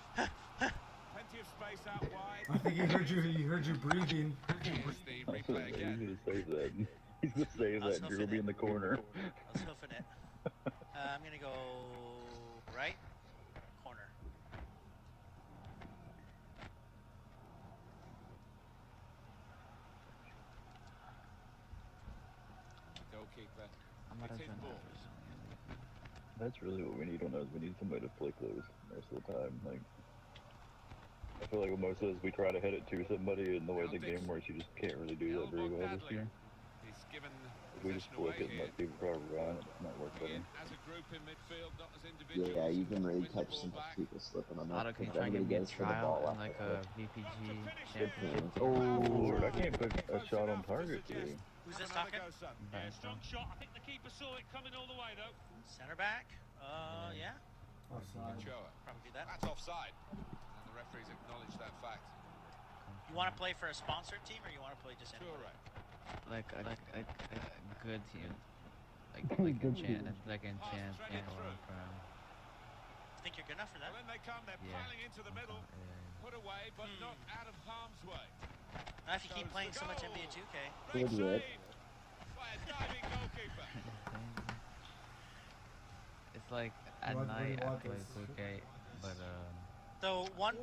Plenty of space out wide. I think he heard you. He heard you breathing. Here's the He's replay again. gonna save that. He's gonna save I was that. You're gonna be huffing in the corner. I was hoofing it. I'm gonna go right corner. Goalkeeper. I'm not It's into his ball. That's really what we need on those. We need somebody to flick those most of the time. Like, I feel like with most of those, we try to head it to somebody, and the way the game works, you just can't really do that very well this year. He's given If we just possession away flick it and here. let people try to run, it's not work better. Again, as a group in midfield, not as individuals. Yeah, you can really Win the catch ball some back. people slipping on Auto that. can Because try and everybody get me a goes for the trial ball in like after a VPG that. championship. Oh Lord, I can't put a shot on target today. Who's this Have another talking? go, son. Yeah, strong shot. I think the keeper saw it coming all the way though. Center back? Yeah, Offside. Ochoa. probably do that. That's offside. And the referees acknowledge that fact. You want to play for a sponsored team, or you want to play just anywhere? Toure. like a good team, like Good enchant, team. like enchant people from. Think you're good enough for that? Well, then they come, they're Yeah. piling into the middle. Yeah. Put away, but not out of harm's way. Not if you keep Goes playing the so much goal. NBA 2K. Great Good work. save by a diving goalkeeper. It's like at What do you night I want play this? 2K, but So one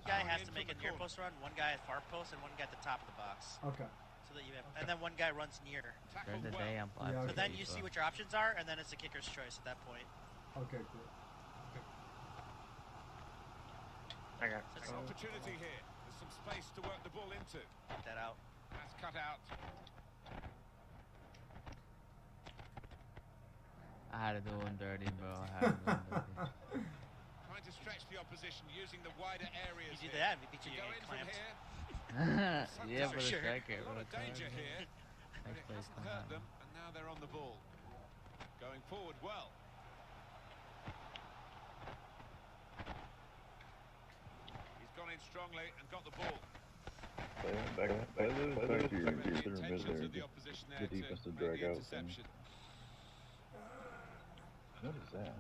guy has to make a near post run, one guy at far post, and one guy at the top of the box. Okay. So that you have, and then one guy runs near. during the day I'm Yeah, So okay. then you see what your options are, and then it's the kicker's choice at that point. Okay, cool. I got There's an opportunity here. There's some space to work the ball into. Get that out. That's cut out. I had to do him dirty, bro. I had to do him dirty. Trying to stretch the opposition using the wider areas. You did here. that, we beat To you go getting in from clamped. here. Yeah, For but sure. it's striker, A lot bro. of danger here. But Next it place hasn't come hurt out. them, and now they're on the ball. Going forward well. He's gone in strongly and got the ball. Back to your The center mid intentions there. of the opposition there Good defense to make drag the out. interception. What is that?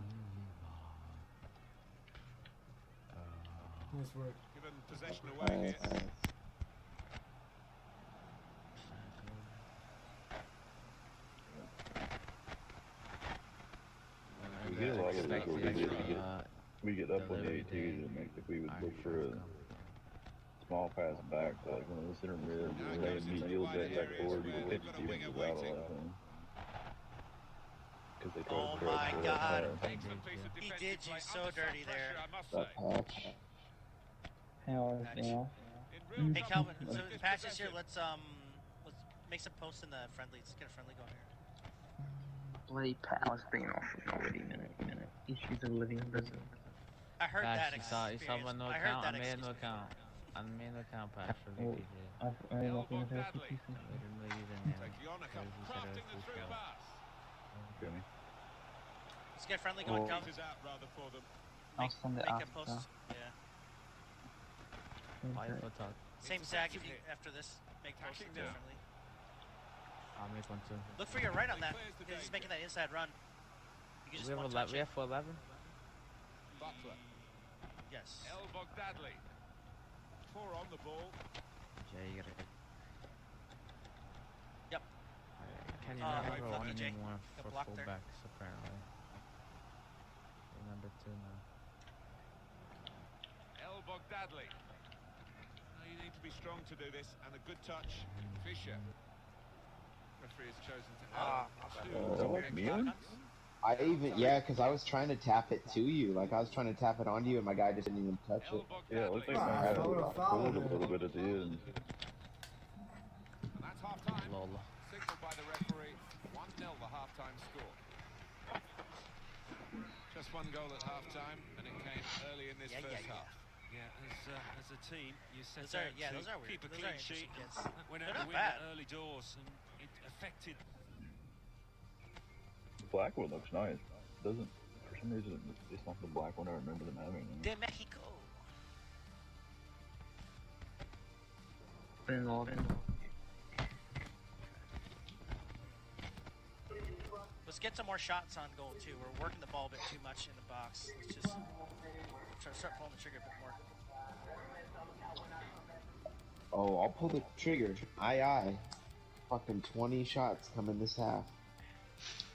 Nice work. Given possession away here. We get a lot of those where we get up on the delivery 18 day. and make if we would look for a small pass back to like one of the center mid and they immediately back forward you can catch the defense out of that one. Because they try Oh to my throw God. that Excellent piece of He defensive did play you so under some dirty there. pressure, I must That say. patch. Hell Nice. yeah. In real Hey trouble Calvin, with so this the patch is here. possession. Let's make some posts in the friendly. Let's get a friendly going here. Bloody palace bringing off already minute. Issues of living in Brazil. I heard that You saw experience. my no I heard account. I that made a no excuse. account. I made no account patch for Oh, VPG. I Elbow Dudley. Literally using him. Taking on a couple, because he said it crafting was the too three of slow. us. Jimmy. Let's get a friendly going, Calvin. Is out rather for them. I'll send it Make a after. post. Yeah. Why you put talk? Same Zach if you after this. Make posts Attacking and do now. a friendly. I'll make one too. Look for your right on that. Clears the Because he's danger. making that inside run. You can just We have one 11. touch We it. have 411. Butler. Yes. El Bogdadli. 4 on the ball. Jay, you gotta. Yep. Can you Right, never fuck want you, Jay. anymore Got for blocked there. fullbacks apparently. We're number 2 now. El Bogdadli. Now you need to be strong to do this, and a good touch. Fisher. Referee has chosen to add Is that like me? I even, yeah, because I was trying to tap it to you. Like, I was trying to tap it onto you, and my guy just didn't even touch El it. Yeah, it looks like Bogdadli. my guy Foul, pulled a man. little bit at the end. And that's half time. Lol. Signaled by the referee. 1-0 the half-time score. Just one goal at half-time, and it came early in this Yeah, first yeah, yeah. half. Yeah, as a team, you set Those are, out yeah, to those are weird. keep a Those are clean interesting sheet. kids. That went They're out the not window bad. early doors, and it affected. The black one looks nice. Doesn't for some reason it's not the black one I remember them having. De Mexico. Let's get some more shots on goal too. We're working the ball a bit too much in the box. Let's just start pulling the trigger a bit more. Oh, I'll pull the trigger. Aye. Fucking 20 shots coming this half.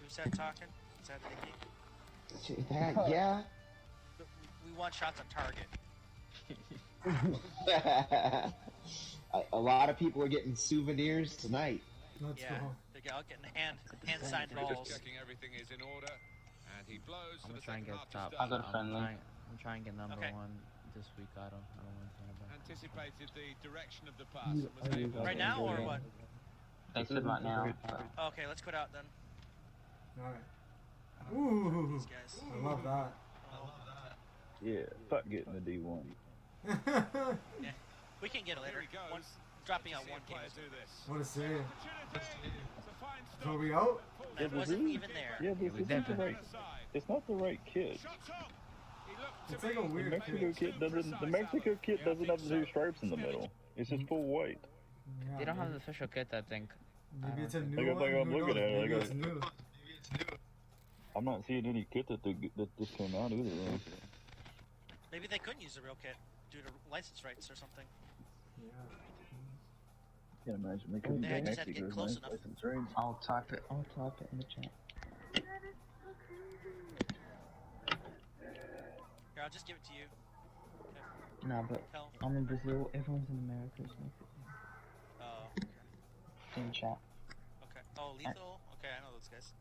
Who's that talking? Is that Nikki? That, yeah. We want shots on target. A lot of people are getting souvenirs tonight. Let's Yeah, go. they're all getting hand signed Just balls. checking everything is in order, and he blows for I'm the gonna try and second get half top. to start. I'm trying to get number Okay. 1 this week. I don't want to. Anticipated the direction of the pass and was able Right to now or what? They said right now. Okay, let's quit out then. Alright. Ooh. These guys. I love that. Yeah, fuck getting the D1. Yeah, we can get it later. Here he goes. One, dropping To out see one a game. player do this. What a save. Opportunity to find So stop. we out? That wasn't even there. Yeah, but it's not the right. It's not the right kit. Shots on. He looked to It's like be a The weird Mexico kit. kit doesn't. The Mexico kit doesn't have the two stripes in the middle. It's just full white. Yeah, They don't have maybe- the official kit, I think. Maybe it's a Like, new one. I'm Who looking knows? at it. Maybe Like, it's new. I'm not seeing any kit that just came out either. Though. Maybe they couldn't use the real kit due to license rights or something. Yeah. Can't imagine they could They be just had to get close enough. I'll type it in the chat. Here, I'll just give it to you. Okay. No, but Hell. I'm in Brazil. Everyone's in America. So make it Oh. in chat. Okay. Oh, lethal. Okay, I know those guys.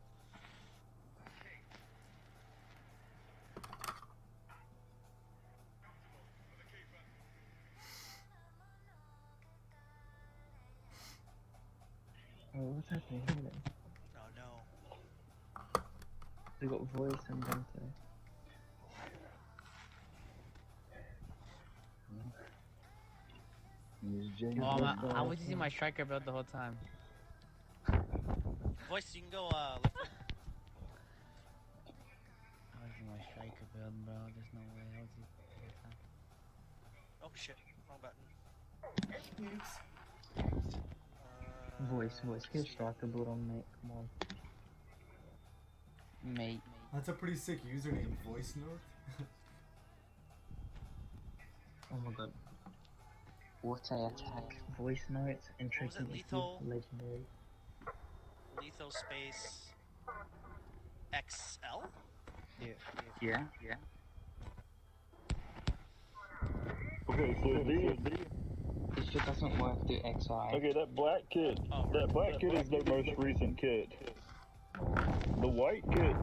Oh, what's happening here then? Oh no. We got voice and Dante. Oh, I was using my striker build the whole time. Voice, you can go left wing. I was using my striker build, bro. There's no way. I was using the whole time. Oh shit, wrong button. Voice, get a striker build on, mate. Come on. Mate. That's a pretty sick username, voice note. Oh my god. What I attack. Voice notes and What was it, tricking lethal? legendary. Lethal space XL? Yeah. Okay, so these. It just doesn't work through XI. Okay, that black kit. That black kit is their most recent kit. The white kit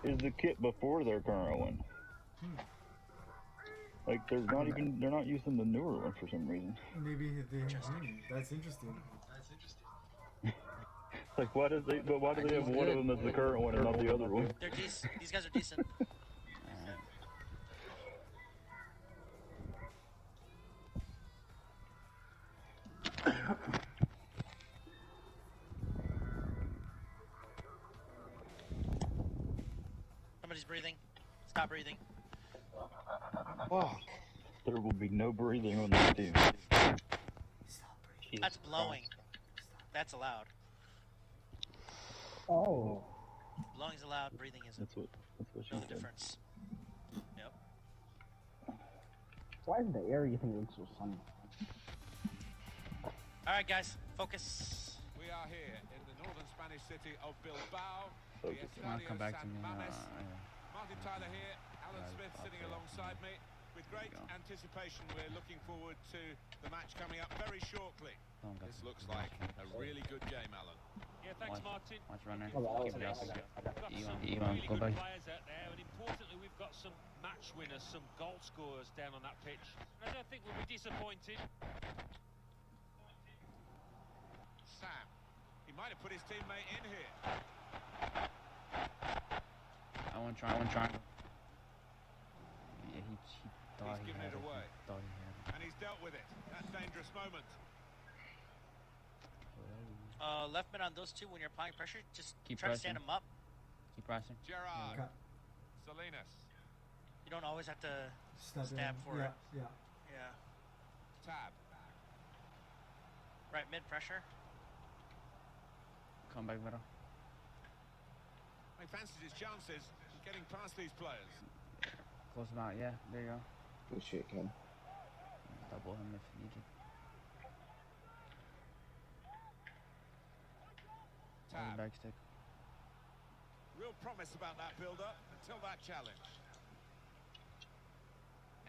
is the kit before their current one. Like they're not using the newer one for some reason. Maybe they. That's interesting. Like why do they have one of them as the current one and not the other one? They're decent. These guys are decent. Somebody's breathing. Stop breathing. Fuck. There will be no breathing on this team. That's blowing. That's allowed. Oh. Blowing's allowed, breathing isn't. That's what she Know the said. difference. Yep. Why is the area thing look so sunny? Alright guys, focus. We are here in the northern Spanish city of Bilbao. Okay. The Estadio Come back to San me. Mames. Martin Tyler here, Alan Smith sitting alongside me. With great anticipation, we're looking forward to the match coming up very shortly. This looks like a really good game, Alan. Yeah, thanks, Martin. Watch runner. Oh, Keep it up. We've got some Ivan, really go good back. players out there, and importantly, we've got some match winners, some goal scorers down on that pitch. And I don't think we'll be disappointed. Sam, he might have put his teammate in here. I want to try. Yeah, he thought He's he given had it it. away. He thought he had it. And he's dealt with it. That dangerous moment. Left mid on those two when you're applying pressure, just Keep try to pressing. stand them up. Keep pressing. Gerard. Okay. Salinas. You don't always have to Step stab in. for Yeah, it. yeah. Yeah. Tab. Right mid pressure. Come back middle. He fancies his chances of getting past these players. Close him out. Yeah, there you go. Good shit, kid. Double him if needed. On the Tab. back stick. Real promise about that build-up until that challenge.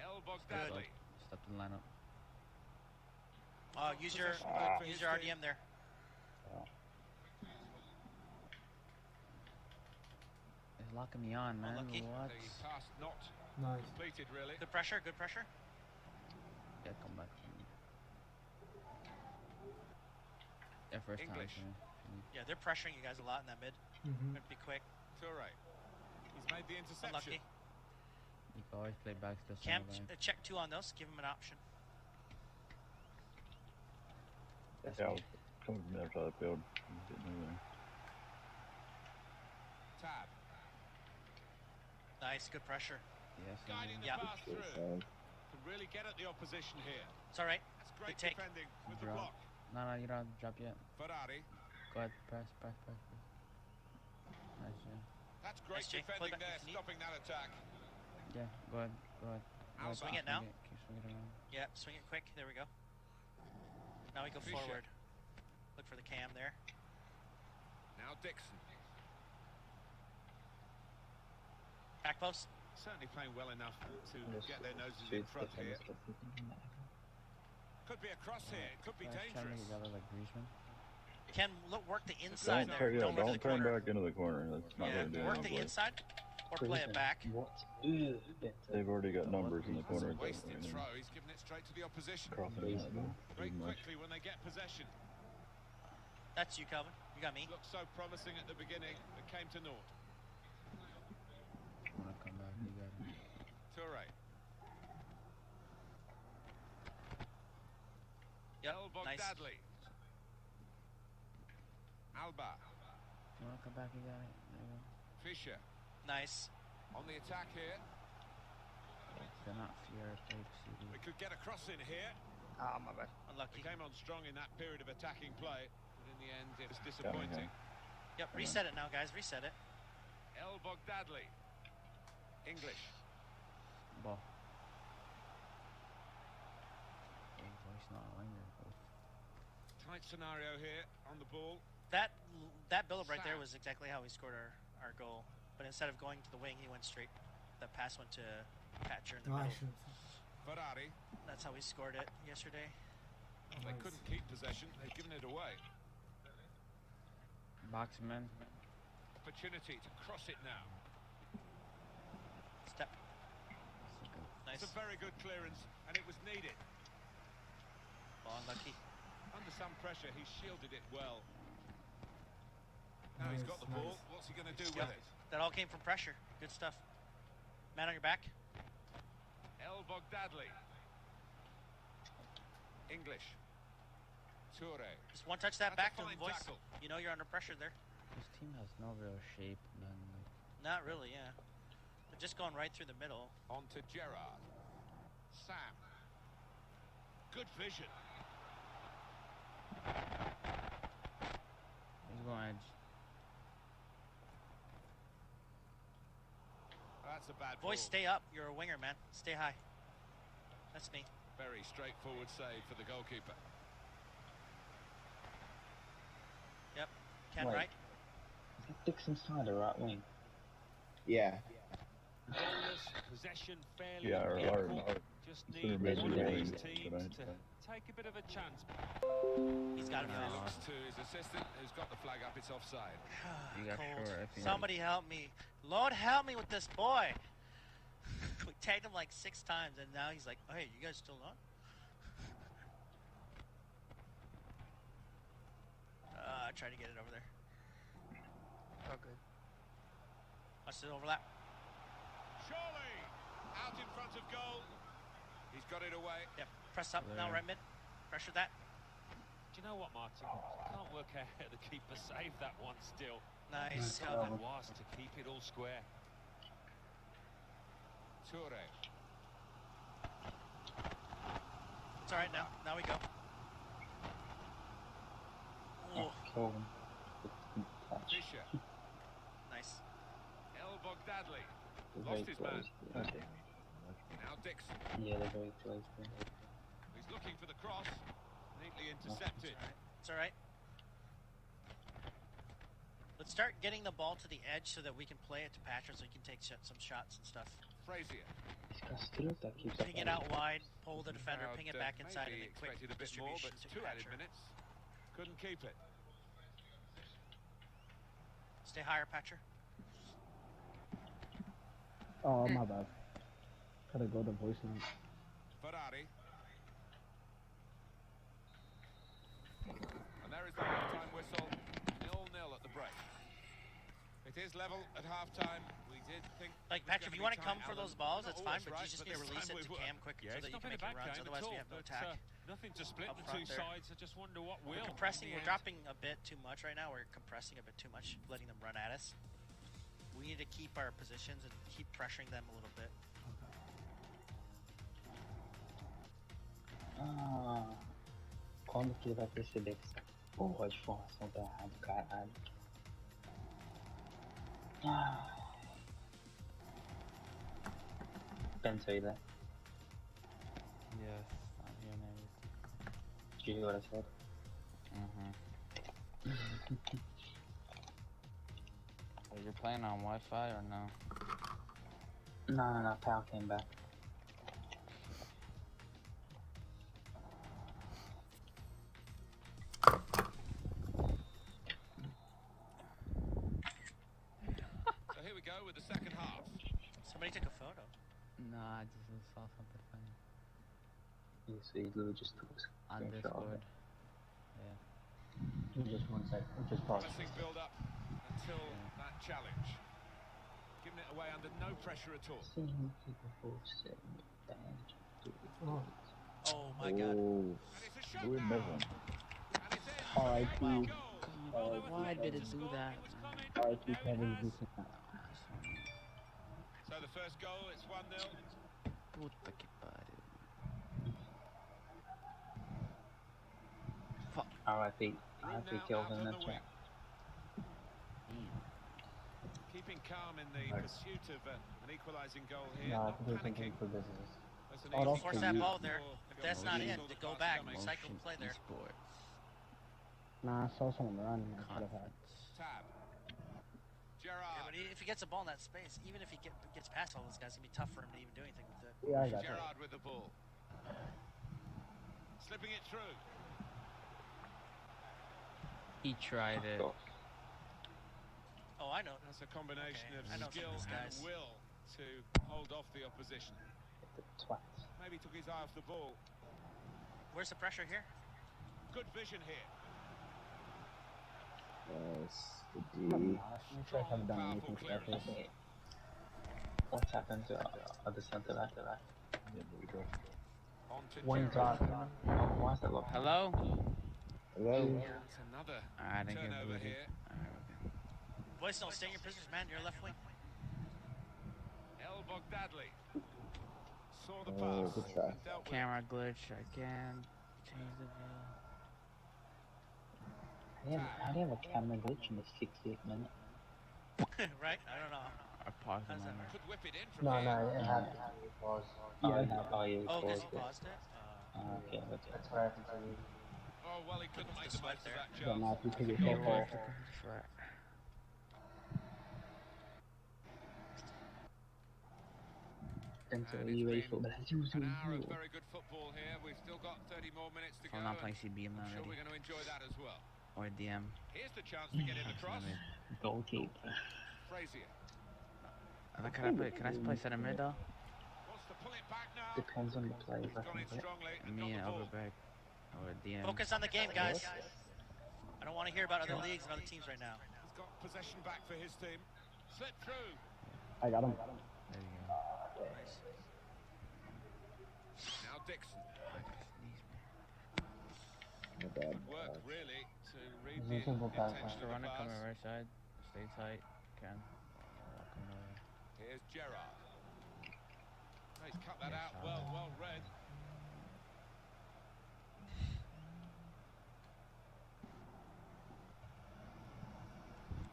El Bogdanli. Step to the lineup. Use your RDM there. He's locking me on, man. Unlucky. What? The pass not Nice. completed, really. Good pressure, good pressure. Yeah, come back. Yeah, first English. time. Yeah, they're pressuring you guys a lot in that mid. Mm-hmm. Be quick. Toure. He's made the interception. Unlucky. You can always play back to the Cam, center back. check 2 on those. Give him an option. Yeah, I was coming from the other side of the field. Didn't know that. Tab. Nice, good pressure. Yes. Guiding the Yeah. pass through. Can really get at the opposition here. It's all right. That's great Good take. defending with the Drop. block. No, you don't have to drop yet. Ferrari. Go ahead, press. Nice, yeah. That's great Nice, Jay. defending Play back there, if you need. stopping that attack. Yeah, go ahead. I'll swing it now. Keep swinging it around. Yeah, swing it quick. There we go. Now we go Fisher. forward. Look for the cam there. Now Dixon. Back post. Certainly playing well enough to get their noses in front here. Could be a cross here. It could be Trying to dangerous. make it like Griezmann. Can look, work the inside Don't there. turn, yeah, Don't run to don't the turn corner. back into the corner. That's not Yeah, really doing work it. the inside or play it back. What? They've already got numbers in the That's a corner. wasted throw. He's giving it straight to the opposition. Crossing that, though. Very Too much. quickly when they get possession. That's you, Calvin. You got me. Looked so promising at the beginning, but came to naught. Wanna come back? You got it. Toure. Yep, nice. Bogdadli. Alba. You wanna come back? You got it. There you go. Fisher. Nice. On the attack here. They're not fear played CD. We could get a cross in here. Ah, my bad. We Unlucky. came on strong in that period of attacking play, but in the end it was disappointing. Yep, reset it now, guys. Reset it. El Bogdadli. English. Ball. Oh, voice not a winger. Tight scenario here on the ball. That build-up right there was exactly how we scored our goal. But instead of going to the wing, he went straight. That pass went to Patcher in the middle. Ferrari. That's how we scored it yesterday. They couldn't keep possession. They've given it away. Boxman. Opportunity to cross it now. Step. Nice. It's a very good clearance, and it was needed. Ball unlucky. Under some pressure, he shielded it well. Now he's got the ball. What's he going to do with it? That all came from pressure. Good stuff. Man on your back. El Bogdadli. English. Toure. Just one touch that That's back a to fine him, boys. tackle. You know you're under pressure there. This team has no real shape, man. Not really, yeah. They're just going right through the middle. On to Gerrard. Sam. Good vision. He's going edge. That's a bad Boys, ball. stay up. You're a winger, man. Stay high. That's me. Very straightforward save for the goalkeeper. Yep. Ken Wait. right. Is that Dixon side or right wing? Yeah. Goalless, possession fairly Yeah, or equal. Center Just need mid one of range these teams tonight. to take a bit of a chance. He's got it. Now he looks to his assistant, who's got the flag up. It's offside. You got Cold. short if you Somebody help me. Lord help me with this boy. We tagged him like 6 times, and now he's like, oh, hey, you guys still on? I tried to get it over there. Oh, good. Watch the overlap. Surely out in front of goal. He's got it away. Yep. Press up now, right mid. Pressure that. Do you know what, Martin? I can't work out how the keeper saved that one still. Nice. How Calvin. it was to keep it all square. Toure. It's all right now. Now we go. Oh, Kelvin. Fisher. nice. El Bogdadli. They're Lost very his man. close. Now Dixon. Yeah, they're very close. Bro. He's looking for the cross. Neatly intercepted. It's all right. Let's start getting the ball to the edge so that we can play it to Patrick so he can take some shots and stuff. Frazier. This Castillo that keeps Ping it out wide, pull the defender, Crowd, ping it back inside, and maybe then quick expected a bit more, distribution but to 2 added Patrick. minutes. Couldn't keep it. Stay higher, Patrick. Oh, my bad. Gotta go to voice now. Ferrari. And there is the half-time whistle. 0-0 at the break. It is level at half-time. We did think... Like, it was Patrick, if gonna you be want to tight, come for Alan. those balls, Not it's fine, always but right, you just but need to this release time it to we Cam were. quick Yeah, so it's that you not can been a make your bad runs. game Otherwise, at we all, have no but, attack. nothing to split up the front two there. sides. I just wonder what will. We're compressing. in the We're end. dropping a bit too much right now. We're compressing a bit too much, letting them run at us. We need to keep our positions and keep pressuring them a little bit. Quando que ele vai perceber que essa porra de formação tá errada, caralho? Ben say that. Yes, I'm hearing everything. Did you hear what I said? So you're playing on Wi-Fi or no? No, pal came back. So here we go with the second half. Somebody took a photo. No, I just saw something funny. Yeah, so he literally just took a On screenshot of Discord. it. Yeah. Just 1 sec. Just pause. Promising build up until that challenge. Giving it away under no pressure at all. Seeing people who say bad. Oh my god. And it's a shot now. And it's in. R.I.P. Goal. Why did it do that? R.I.P. Kevin Houston. So the first goal, it's 1-0. Puta que pariu. Fuck. R.I.P. Kelvin in the chat. Keeping calm in the pursuit of an equalising goal here. No, I Not think there's panicking. something for business. That's an Oh, that's easy Force for that you. ball there. If that's not in, to go back, cycle play there. Nah, I saw someone run. I could have had. Tab. Yeah, Gerrard. but if he gets a ball in that space, even if he gets past all those guys, it's gonna be tough for him to even do anything with it. Yeah, I got Gerrard with the ball. Slipping it through. He tried it. Oh, I know. That's a combination I know of skill some of these and guys. will to hold off the opposition. The twat. Maybe took his eye off the ball. Where's the pressure here? Good vision here. Yes, the I'm D. sure I haven't done anything Powerful special. clearance. What's happened to other center back? Yeah, there we go. On to Wayne's Gerrard. Why's that look? Hello? Hello. It's another Alright, I get turnover booted. here. Alright, okay. Boys, don't stay in your positions, man. You're left wing. El Bogdadli saw the Oh, pass good try. and dealt with it. Camera glitch again. Change the view. I didn't have a camera glitch in the 60th minute. Right? I don't know. I paused the How's that moment. work? Could whip it in from No, here. no, it happened. Pause. Yeah, it happened. Oh, yeah, Oh, because paused he it. paused it? Okay, that's That's what happened to me. Oh, well, he couldn't make the swipe most of there. that But chance. now if you take it He so far. left the track. Until And you ready it's for been that. an hour of very good football here. We've still got 30 more minutes to If go. I'm not playing CB, I'm I'm not sure we're ready. going to enjoy that as well. Or DM. Here's the chance to get in the cross. Goalkeeper. Frazier Can I play center mid though? wants to pull it back now. Depends on the plays, He's I gone in think. strongly and Me got and the ball. Overbeck. Or DM. Focus on the game, guys. I don't want to hear about other leagues and other teams right now. He's got possession back for his team. Slip through. I got him. There you go. Nice. Now Dixon. My bad. Good work, really, to read It's the a simple pass. intention Extra of runner the coming pass. right side. Stay tight. Can. Welcome over. Here's Gerrard. Oh, he's cut that Yes, out. Well read.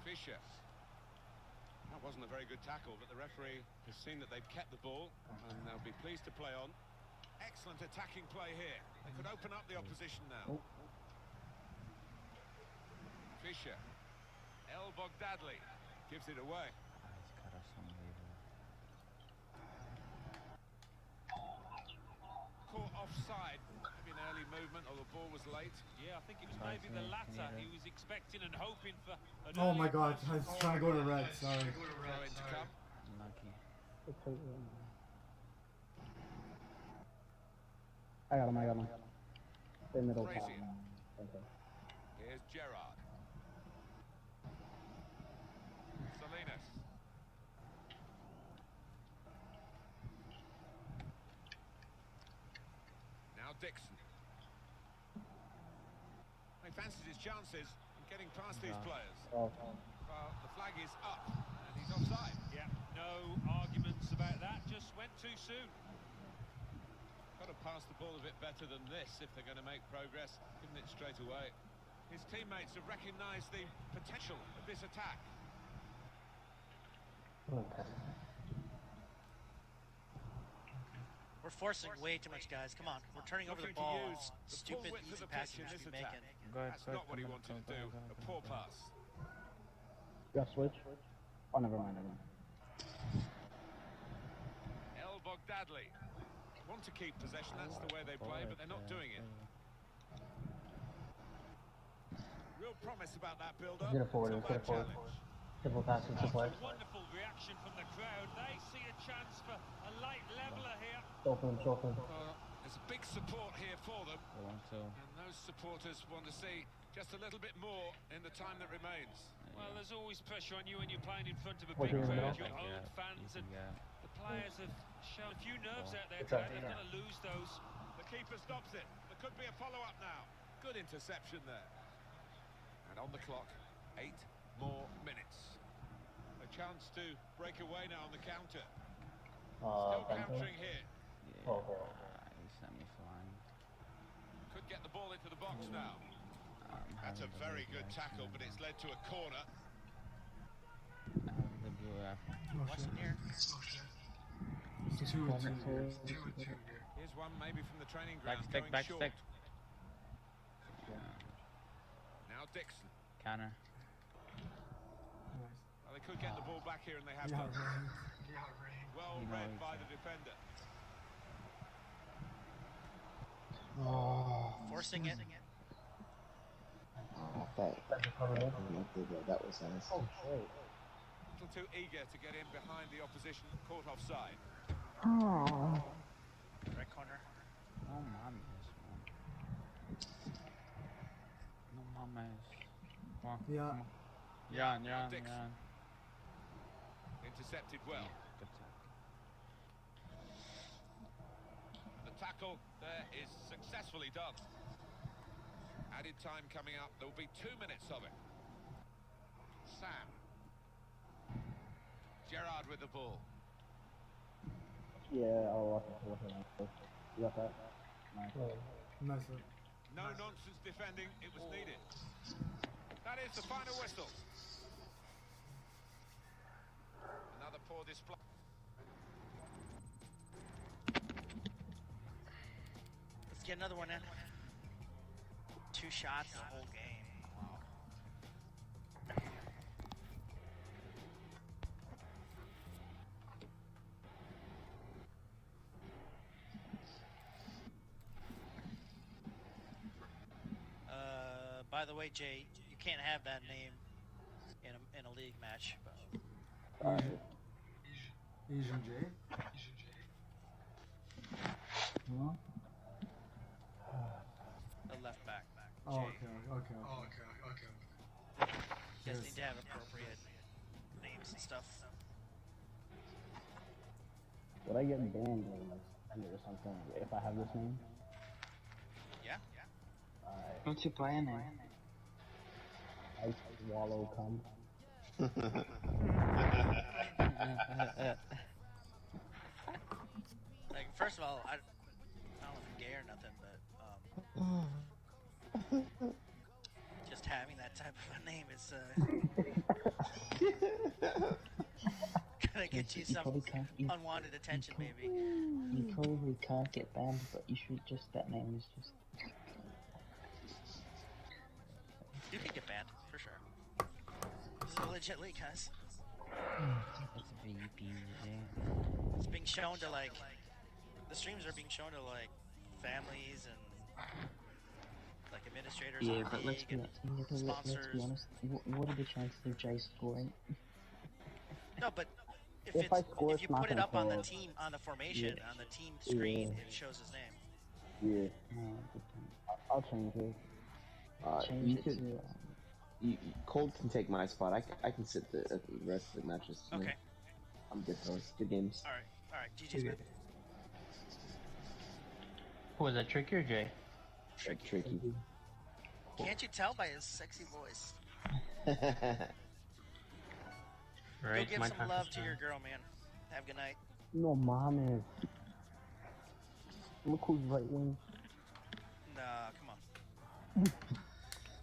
Fisher. That wasn't a very good tackle, but the referee has seen that they've kept the ball and they'll be pleased to play on. Excellent attacking play here. They could open up the opposition now. Fisher. El Bogdadli gives it away. He's cut us unbelievable. Caught offside. Maybe an early movement or the ball was late. Yeah, I think it was maybe the latter. He was expecting and hoping for an Oh my early god, cross. I was trying to go to red, sorry. Throw in to come. Unlucky. I got him. The middle top. Frazier. Okay. Here's Gerrard. Salinas. Now Dixon. He fancies his chances in getting past these players. Oh. Well, the flag is up and he's offside. Yeah, no arguments about that. Just went too soon. Got to pass the ball a bit better than this if they're going to make progress, giving it straight away. His teammates have recognised the potential of this attack. Okay. We're forcing way too much, guys. Come on, we're turning over the ball. Stupid easy passes we should be making. That's not what he wanted to do. A poor pass. You got switch? Oh, never mind, never mind. El Bogdadli want to keep possession, that's the way they play, but they're not doing it. Real promise about that build-up. Get it forward, get it forward. Triple pass, triple play. Wonderful reaction from the crowd. They see a chance for a light leveler here. Open. There's a big support here for them. And those supporters want to see just a little bit more in the time that remains. Well, there's always pressure on you when you're playing in front of a big crowd, your own fans, and the players have shown a few nerves out there tonight. They're going to lose those. The keeper stops it. There could be a follow-up now. Good interception there. And on the clock, 8 more minutes. A chance to break away now on the counter. Still countering here. He sent me flying. Could get the ball into the box now. That's a very good tackle, but it's led to a corner. The blue apple. What's in here? Here's one maybe from the training ground Backstick, going short. Now Dixon. Counter. Well, they could get the ball back here, and they have done. Well read by the defender. Forcing it. That was nice. A little too eager to get in behind the opposition, caught offside. Right corner. No mames, man. No mames. Come on. Yeah. Yeah. Intercepted well. Good tackle. The tackle there is successfully done. Added time coming up. There will be 2 minutes of it. Sam. Gerrard with the ball. Yeah, I'll watch it. You got that? Nice. Nice. No nonsense defending. It was needed. That is the final whistle. Another poor display. Let's get another one in. 2 shots the whole game. Wow. By the way, Jay, you can't have that name in a league match. Asian J? Huh? The left back. Oh, Jay. okay. You guys need to have appropriate names and stuff. Would I get banned or something if I have this name? Yeah. What's your player name? Ice Wallow Cum. Like, first of all, I don't know if I'm gay or nothing, but just having that type of a name is gonna get you some unwanted attention, maybe. You probably can't get banned, but you should just, that name is just... You can get banned, for sure. This is a legit league, guys. It's VP. It's being shown to, like, the streams are being shown to, like, families and, like, administrators Yeah, of the but let's league be, and sponsors. let's be honest, what are the chances of Jay scoring? No, but if If I it's score, if you it's not put it gonna up on the fall. team, on the formation, on the team screen, it shows his name. Yeah. Oh, good point. I'll change it. Change You it could, to... Cold can take my spot. I can sit the rest of the matches. Okay. I'm good for those. Good games. Alright, GG's, man. Was that Tricky or Jay? Tricky. Can't you tell by his sexy voice? Right, Go give some love to your girl, man. Have a good night. No mames. Look who's right wing. Nah, come on.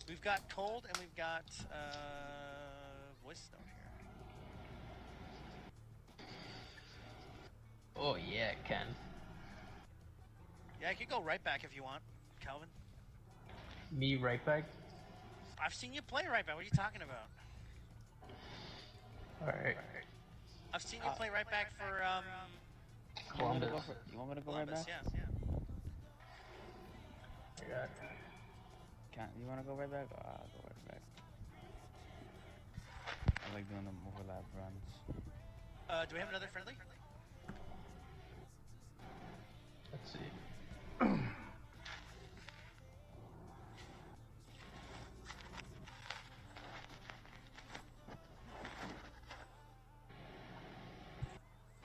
We've got Cold and we've got Voice Note here. Oh yeah, Ken. Yeah, I could go right back if you want, Calvin. Me right back? I've seen you play right back. What are you talking about? Alright. I've seen you play right back for Columbus. You want me to go right Columbus, back? yeah. You want to go right back? Oh, I'll go right back. I like doing them overlap runs. Do we have another friendly? Let's see.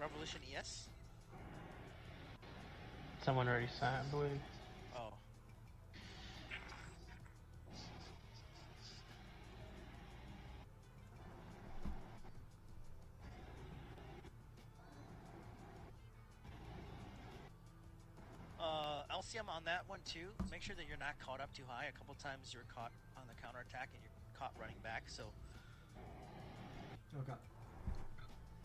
Revolution ES? Someone already signed, I believe. Oh. LCM on that one too. Make sure that you're not caught up too high. A couple times you're caught on the counterattack and you're caught running back, so Okay.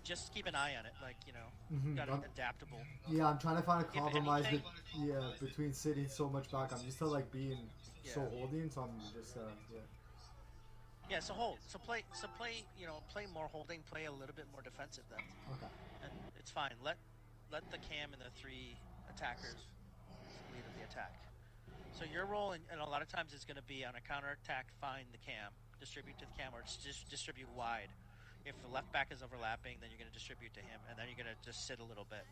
just keep an eye on it, like, you know, gotta be adaptable. Yeah, I'm trying to find a compromise anything, between sitting so much back. I'm used to like being so holding, so I'm just Yeah, so hold. So play, you know, play more holding, play a little bit more defensive then. Okay. And it's fine. Let the cam and the three attackers lead the attack. So your role, and a lot of times, is going to be on a counterattack, find the cam, distribute to the cam, or just distribute wide. If the left back is overlapping, then you're going to distribute to him, and then you're going to just sit a little bit.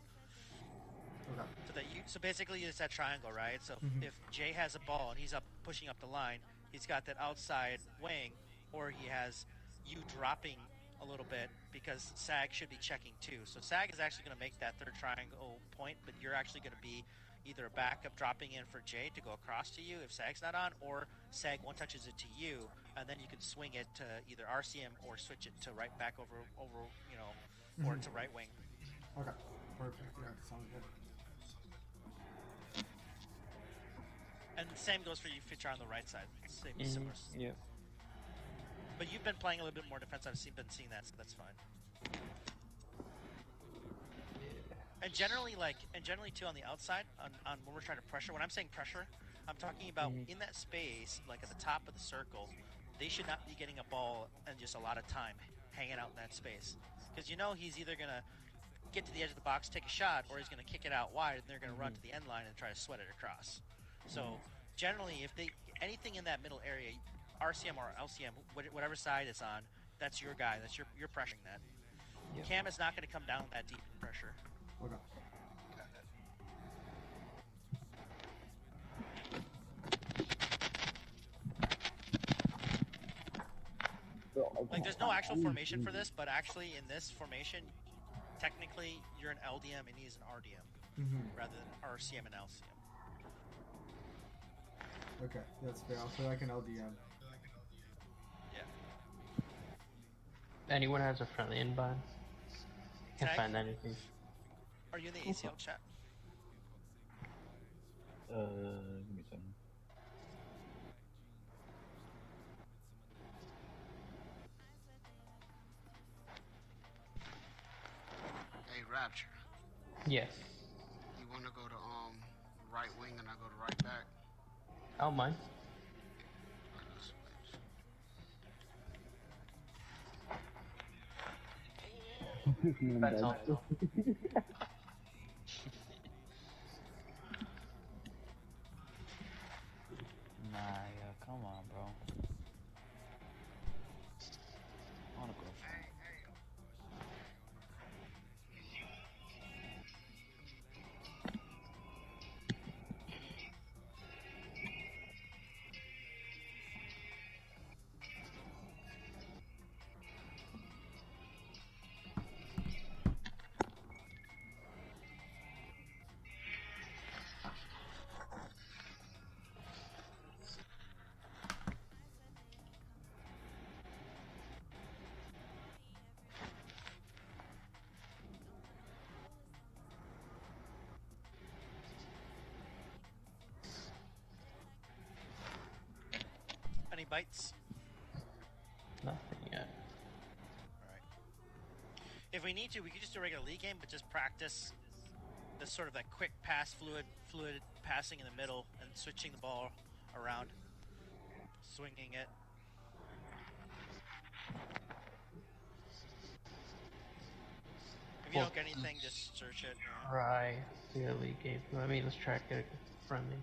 Okay. So basically, it's that triangle, right? So if Jay has a ball and he's pushing up the line, he's got that outside wing, or he has you dropping a little bit because Sag should be checking too. So Sag is actually going to make that third triangle point, but you're actually going to be either a backup dropping in for Jay to go across to you if Sag's not on, or Sag one touches it to you, and then you can swing it to either RCM or switch it to right back over you know, or to right wing. Okay. Perfect. Yeah, sounds good. And the same goes for you if you're on the right side. Same similar. Yeah. But you've been playing a little bit more defense. I've been seeing that, so that's fine. And generally too on the outside, on when we're trying to pressure. When I'm saying pressure, I'm talking about in that space, like at the top of the circle, they should not be getting a ball and just a lot of time hanging out in that space, because you know he's either gonna get to the edge of the box, take a shot, or he's gonna kick it out wide, and they're gonna run to the end line and try to sweat it across. So generally, if anything in that middle area, RCM or LCM, whatever side it's on, that's your guy. That's you're pressuring that. Yep. Cam is not going to come down that deep in pressure. Okay. Like, there's no actual formation for this, but actually in this formation, technically you're an LDM and he's an RDM, rather than RCM and LCM. Okay, that's fair. I'll play like an LDM. Yeah. Anyone has a friendly inbound? Can't find anything. Are you in the ACL chat? Give me a second. Hey, Rapture. Yes. You want to go to right wing and I go to right back? I don't mind. That's all. Nah, yeah, come on, bro. I wanna go for it. bites? Nothing yet. Alright. If we need to, we could just do a regular league game, but just practice this sort of that quick pass, fluid passing in the middle and switching the ball around, swinging it. If you don't get anything, just search it. Yeah. Right. The league game. I mean, let's try to get a friendly.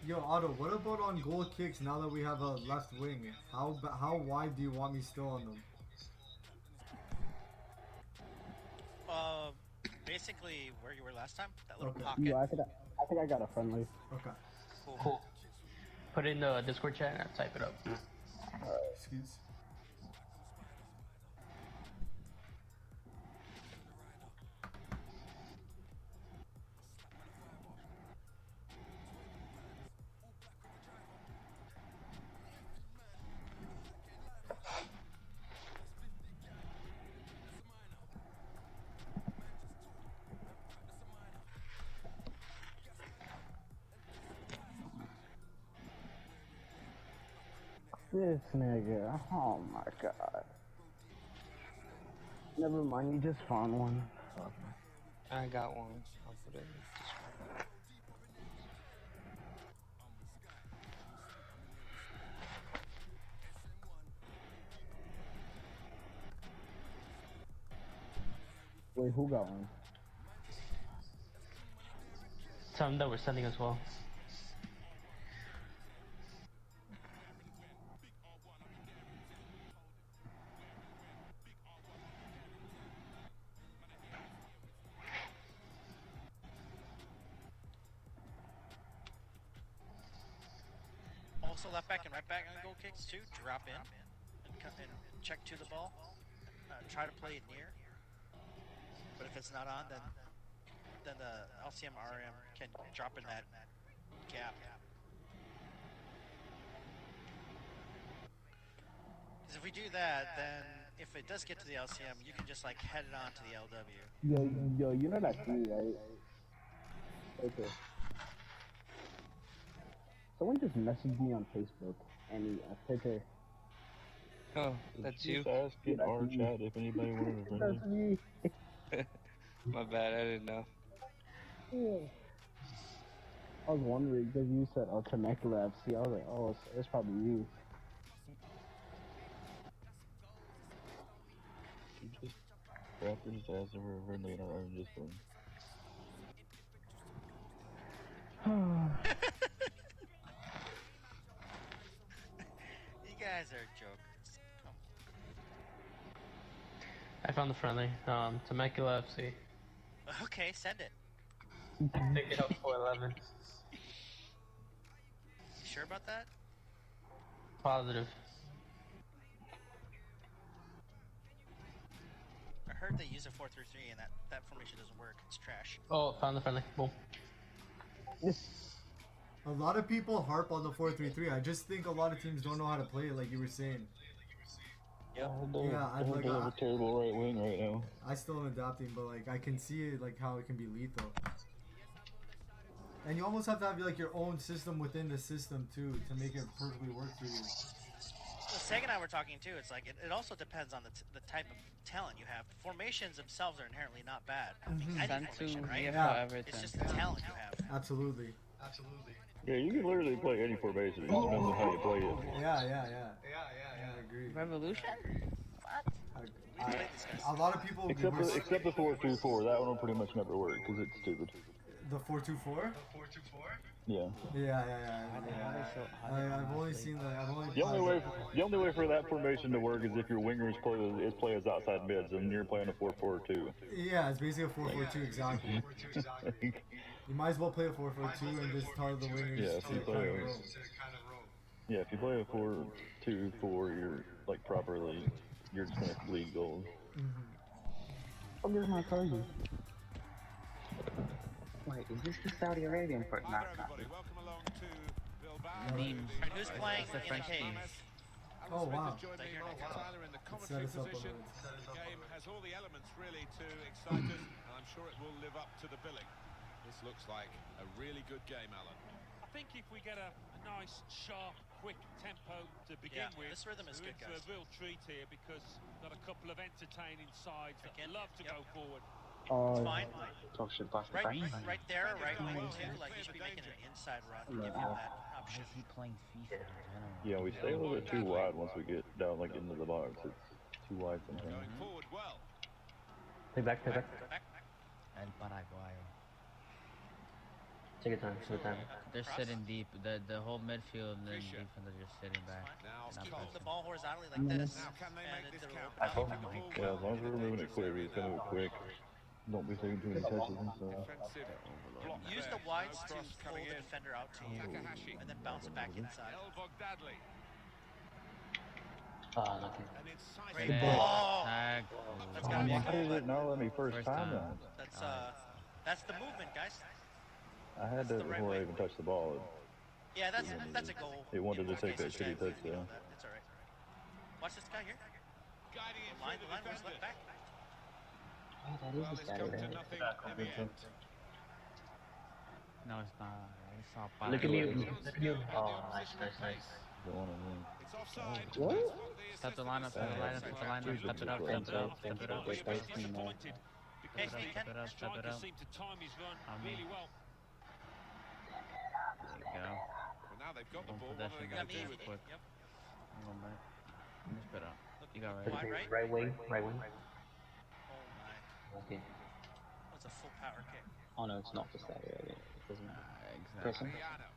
Yo, Otto, what about on goal kicks now that we have a left wing? How wide do you want me still on them? Basically where you were last time, that little Okay. pocket. Yeah, I think I got a friendly. Okay. Cool. Put it in the Discord chat and I'll type it up. Excuse. This nigga, oh my god. Never mind, you just found one. I got one. I'll put it in the Discord. Wait, who got one? Some that we're sending as well. Also left back and right back on goal kicks too. Drop in and check to the ball. Try to play it near. But if it's not on, then the LCM RM can drop in that gap. Because if we do that, then if it does get to the LCM, you can just like head it on to the LW. Yo, you know that key, right? Okay. Someone just messaged me on Facebook and a picture. Oh, that's you? Just ask in our chat if anybody wanted a friendly. That's me. My bad, I didn't know. Yeah. I was wondering because you said Temecula FC. I was like, oh, it's probably you. You just drafted his ass over a friendly and I earned this one. You guys are jokers. I found the friendly. Temecula FC. Okay, send it. Pick it up for 11. You sure about that? Positive. I heard they use a 4-3-3 and that formation doesn't work. It's trash. Oh, found the friendly. Boom. A lot of people harp on the 4-3-3. I just think a lot of teams don't know how to play it, like you were saying. Yep. Yeah, I'd they have a terrible right wing right now. I still am adapting, but like I can see it, like how it can be lethal. And you almost have to have like your own system within the system too to make it perfectly work for you. Well, Seg and I were talking too. It's like it also depends on the type of talent you have. Formations themselves are inherently not bad. I mean, any formation, right? Yeah. It's just the talent you have. Absolutely. Yeah, you can literally play any formation. It just depends on how you play it. Yeah, I agree. Revolution? What? A lot of people. Except the 4-2-4. That one will pretty much never work because it's stupid. The 4-2-4? Yeah. Yeah. I've only seen the. The only way for that formation to work is if your wingers play as outside mids, and you're playing a 4-4-2. Yeah, it's basically a 4-4-2 exactly. You might as well play a 4-4-2 and just tell the wingers Yeah, to kind of roll. Yeah, if you play a 4-2-4, you're like properly, you're just gonna lead goals. Oh, there's my cousin. Wait, is this the Saudi Arabian part? Nah. Who's playing the in French the cave? team? Oh wow. Tyler in the Set us up a position. little. The game has all the elements really to excite us, and I'm sure it will live up to the billing. This looks like a really good game, Alan. I think if we get a nice, sharp, quick tempo to begin with, this rhythm is we're good, in guys. for a real treat here because we've got a couple of entertaining sides that love to go forward. It's fine. Talk shit about the Right there, right wing too. Like you should be making an inside run to give him that option. Why is he playing FIFA in general? Yeah, we stay a little bit too wide once we get down like into the box. It's too wide sometimes. Going forward well. Play back. El Paraguayo. Take your time, take your time. They're sitting deep. The whole midfield and then defense are just sitting back. Now Just keep Cole. the ball horizontally like this. Now can they And make this it'll count? roll Oh my down. Yeah, as long as we're moving it quick, we just gotta move it quick. Don't be taking too many touches and stuff. Defensive block Use there. the wides No to cross pull coming the in. defender out to you, Takahashi. and then bounce back inside. El Bogdadli. Lucky. An incisive Great ball. ball. Tag. That's gotta be a Why did goal. it not let me first time time. that? That's the movement, guys. I had that before I even touched the ball. Yeah, that's a goal. It wanted to In take that most cases, shitty touch you know though. that. It's alright. Watch this guy here. Guiding it The line through was the left defenders. back. Oh, that Well, is it's the Saudi come to Arabian. nothing in the end. No, it's not. It's all Look at Paraguayo. me. Look at me. Oh, nice. Don't wanna win. It's offside. What? That's what the Step the assistant lineup, step the lineup, step the lineup, step it up, step it up, step it up. We're a bit disappointed because Hey, the Ken. Step it striker up. seemed to time his run I mean- really well. There you go. But now they've got the One ball. What are they possession, going got to do me. with it? Quick. Yep. One minute. Just put up. You got right. Wide right. Right wing. Oh my. Okay. That's a full power kick. Oh no, it's not the Saudi Arabian. It doesn't matter. Exactly. Mariano.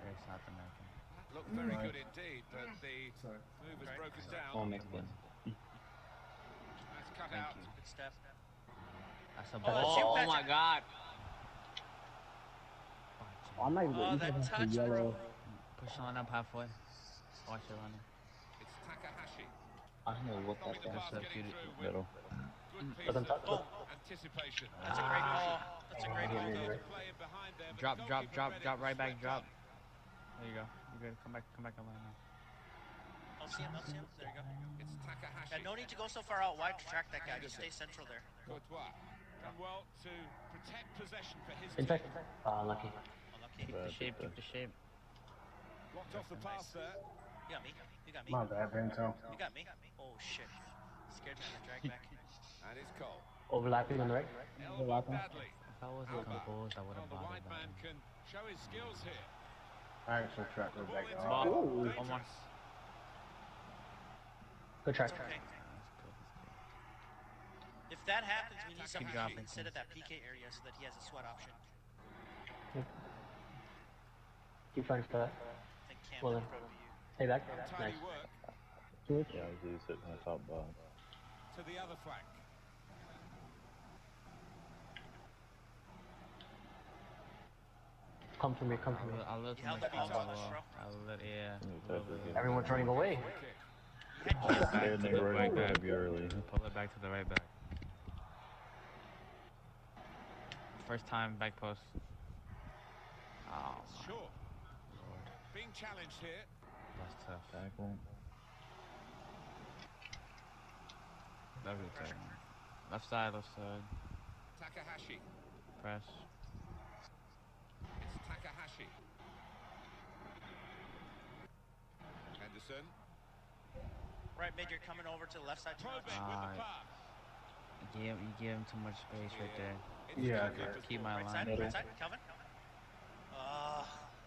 Very South American. Looked very good indeed, but the Sorry. move has broken down. Oh, Mexican. That's cut out. Good step. That's a Oh, ball. shoot, Oh Patrick. my god. I'm not even Oh, going that to touch, yellow. bro. Push the line up halfway. Watch it, Lenny. It's Takahashi. I don't know what With the that pass is. getting through with Middle. good piece Doesn't touch. of anticipation. That's a great ball. That's a great ball. They're playing behind there, but Drop, the drop, goalkeeper drop, read it drop, and right back, swept drop. up. There you go. You're good. Come back on line now. Don't see him. Don't see him. There you go. It's Takahashi. Yeah, no need to go so far out wide to track that guy. Just stay central there. Courtois. Done well to protect possession for his In team. fact, lucky. Unlucky. Keep the shape, keep the shape. Blocked off the pass there. You got me. You got me. My bad, Bento. You got me. Oh shit. Scared me on the drag back. And it's Cole. Overlapping on the right. El Overlapping. Bogdadli. If I wasn't Alba. composed, I would Well, have the bothered wide man that. can show his skills here. I actually tracked The it ball back into off. goal. Ball. Dangerous. Almost. Good track. Okay. That's cool. If that happens, we need someone dropping to sit things. at that PK area so that he has a sweat option. Keep trying for that. I think Cam Well would then. probably be you. Hey, back. Untidy Nice. work Switch. Yeah, he's sitting on the top box. to the other flank. Come to me, come to me. I'll let You held the ball too much, bro. I'll let, yeah. Everyone's running away. And they were right grab you early. Pull it back to the right back. First time back post. Oh, Sure. Being challenged here. That's tough. Tackle. That's good tackle. Left side, left side. Takahashi. Press. It's Takahashi. Henderson. Right mid, you're coming over to the left side. You give him too much space right there. Yeah, Keep my line. Right side, Calvin.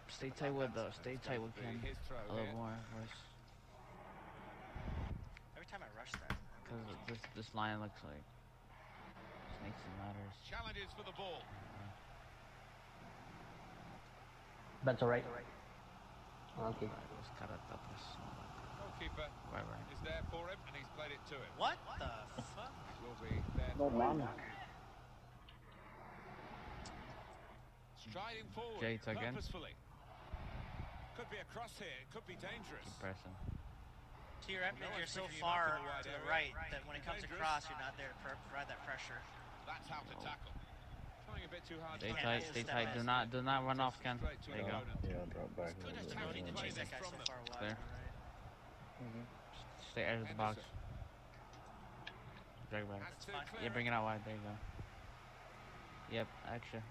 Stay tight with Ken. A little more, worse. Every time I rush that. Because this line looks like snakes and ladders. Challenges for the ball. That's alright. Okay. Just gotta top this. Goalkeeper is there for him, and he's played it to him. What the fuck? Will be there. No, man. Striding forward Jades again. purposefully. Could be a cross here. It could be dangerous. Keep pressing. To your mid, you're so far to the right that when it comes across, you're not there to provide that pressure. That's how to tackle. Trying a bit too hard. Stay tight, stay tight. Do not run off, Ken. There you go. Yeah, drop back. No need to chase that guy so far wide. There. Stay out of the box. Drag back. Yeah, bring it out wide. There you go. Yep, extra.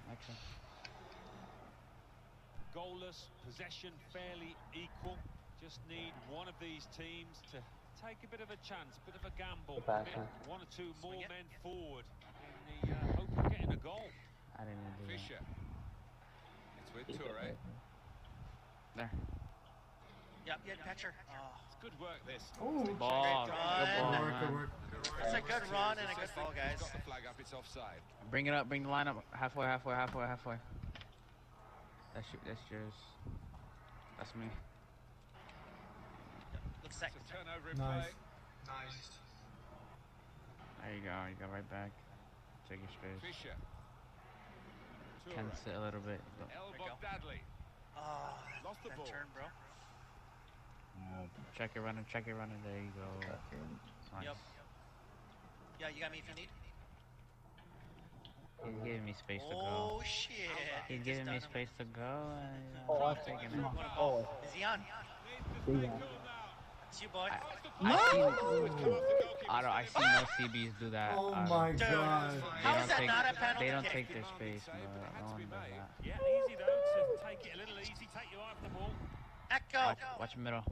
Goalless, possession fairly equal. Just need one of these teams to take a bit of a chance, a bit of a gamble. One or two more men forward in the hope of getting a goal. I didn't do that. Fisher. It's with Toure. There. Yep, catcher. It's good work, this. Good ball. Good work. It's a good run and a good ball, guys. Got the flag up, it's offside. Bring it up, bring the line up. Halfway. That's yours. That's me. Looks sick. It's a turnover in Nice. play. Nice. There you go. You go right back. Take your space. Fisher. Can sit a little bit. Elbow Dadley. Lost the ball. Turn, bro. Check it running. There you go. Nice. Yep. Yeah, you got me if you need. He's giving me space to go. Oh shit! He's giving me space to go. I'm taking it. Is he on? Yeah. It's you, boy. I see no CBs do that. Oh my god. How is that not a penalty? They don't kick? take their space, bro. No one does that. Yeah, easy though to take it a little easy, take you off the ball. Echo. Watch middle.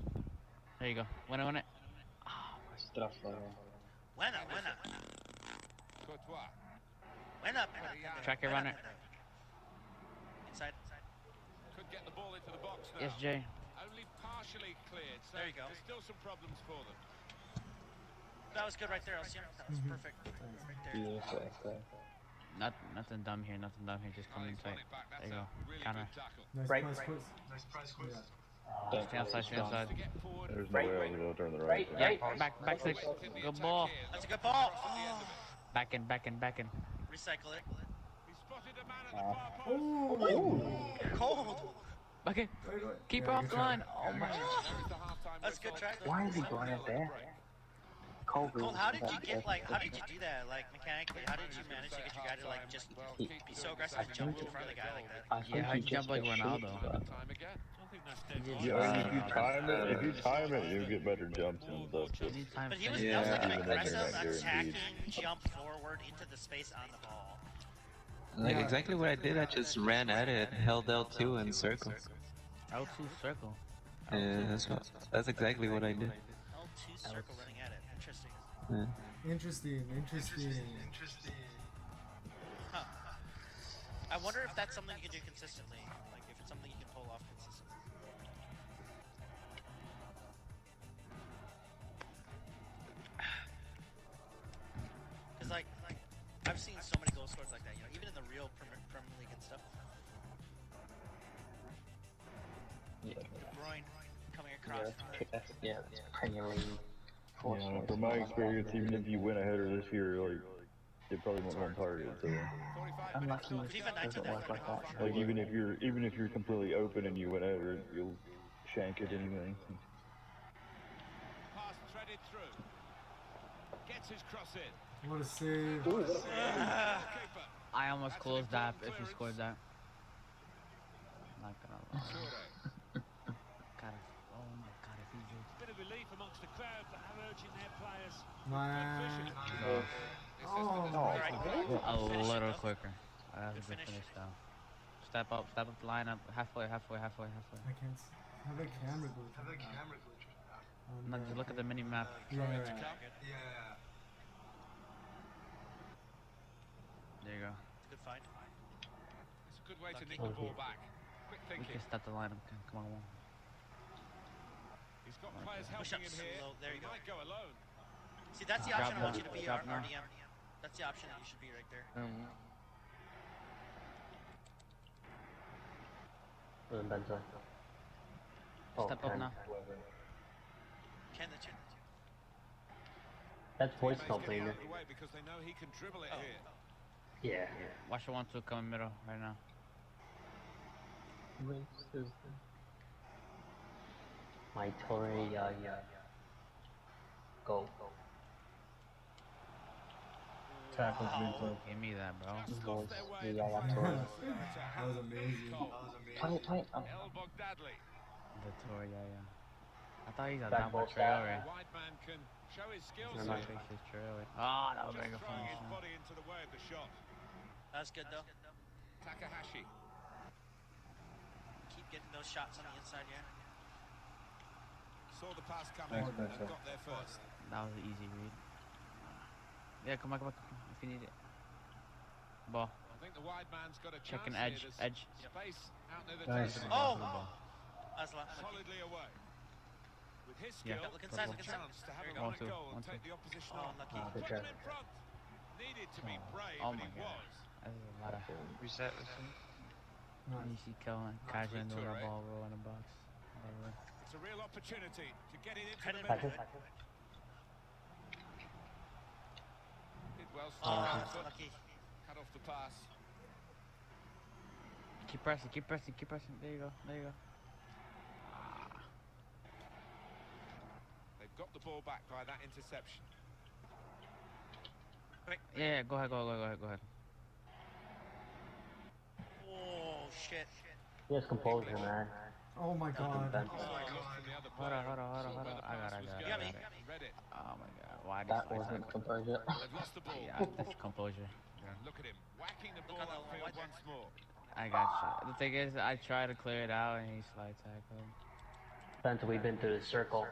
There you go. Win it. Winner. Courtois. Winner. Track it, runner. Inside. Could get the ball into the box now. Yes, Jay. Only partially cleared, so There you go. there's still some problems for them. That was good right there, LCM. That was perfect. Right there. Nothing dumb here. Just come in tight. There you go. Counter. Nice price quiz. Stay outside. There's no way I can go turn the right. Yeah, back six. Good ball. That's a good ball. Oh. Back in. Recycle it. He spotted a man at the far post. Cold. Okay. Keep her off the line. Oh my God. That's a good try. Why is he going up there? Cole, how did you get how did you do that mechanically? How did you manage to get your guy to just be so aggressive and jump in front of the guy like that? Yeah, how'd you jump like Ronaldo? Time again. Yeah, if you time it, you'll get better jumps and stuff. But that was like an aggressive attacking jump forward into the space on the ball. Like exactly what I did, I just ran at it, held L2 and circle. L2 circle. Yeah, that's exactly what I did. L2 circle running at it. Interesting. Yeah. Interesting. Huh. I wonder if that's something you can do consistently. Like if it's something you can pull off consistently. Cause like I've seen so many goal scores like that, even in the real Premier League and stuff. Yeah. Groin coming across. Yeah, that's Premier League. Yeah, from my experience, even if you win a header this year, like they probably won't run target. So. Unlucky doesn't work like that. Like even if you're completely open and you win a header, you'll shank it anyway. Pass threaded through. Gets his cross in. What a save. I almost closed that if he scored that. Not gonna lie. crowd that are urging their players. Man. A little quicker. That was a good finish though. Step up the lineup. Halfway. I can't have a camera glitch. No, just look at the mini map. Yeah. There you go. It's a good find. It's a good way to nick the ball back. Quick We thinking. can start the lineup. Come on. He's got players Push helping up him here. slow. There you He go. might go alone. See, that's the Drop option I want now. you to be, Drop now. RDM. That's the option that you should be right there. Step up now. Can the two? That's voice getting out of the way because they know he can dribble it here. Watch the 1-2 come in middle right now. My Tori, Go. Give me that, bro. That was amazing. El Bogdadli. The Tour, I thought he's a down for Traore. The wide man can show his skills. Oh, that was very good Throwing his finish. body into the way of the shot. That's good though. Takahashi. Keep getting those shots on the inside, yeah. Saw the pass coming and got there first. That was an easy read. Yeah, come on, if you need it. Ball. I think the wide man's got a chance. Checking here. edge, There's edge. Space out near the Nice. touch. That's Solidly away. With his Yeah. skill, Look there's inside, a look inside. chance to have There a you run go. at goal and 1-2. take the opposition Oh, on. unlucky. Put them in front. Needed to be brave, Oh and my he god. was. That's a lot of. Reset. You see Kellen, Kajan doing a Toure. ball roll in the box. Whatever. It's a real opportunity to get it into Head the in middle. good. Did well. Oh, Foot. lucky. Cut off the pass. Keep pressing. There you go. They've got the ball back by that interception. Yeah, go ahead. Oh, shit. Yes, composure, man. Oh my god. From the other player. Hold on. I got You got me. it. Read it. Oh my god. Why That this wasn't composure. They've lost the ball. Yeah, this composure. Look at him whacking the ball on the upfield white once more. I got you. The thing is, I try to clear it out and he slide tackled. Since we've been through the circle.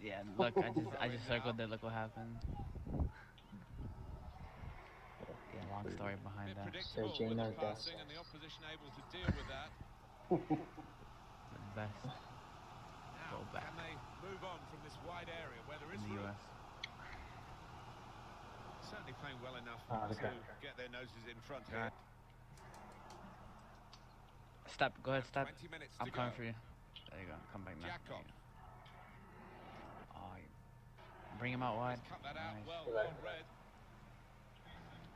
Yeah, look, I just circled it. Look what happened. Yeah, long story behind Bit that. predictable with Gina the does. passing and the opposition able to deal with that. The best Now, Go back. can they move on from this wide area where there is in the room? US. Certainly playing well enough okay. to get their noses in front here. Step, go ahead, step. 20 minutes I'm to coming go. for you. There you go, come back now. Jakob. Oh, bring him out wide. Cut that out Nice. well read.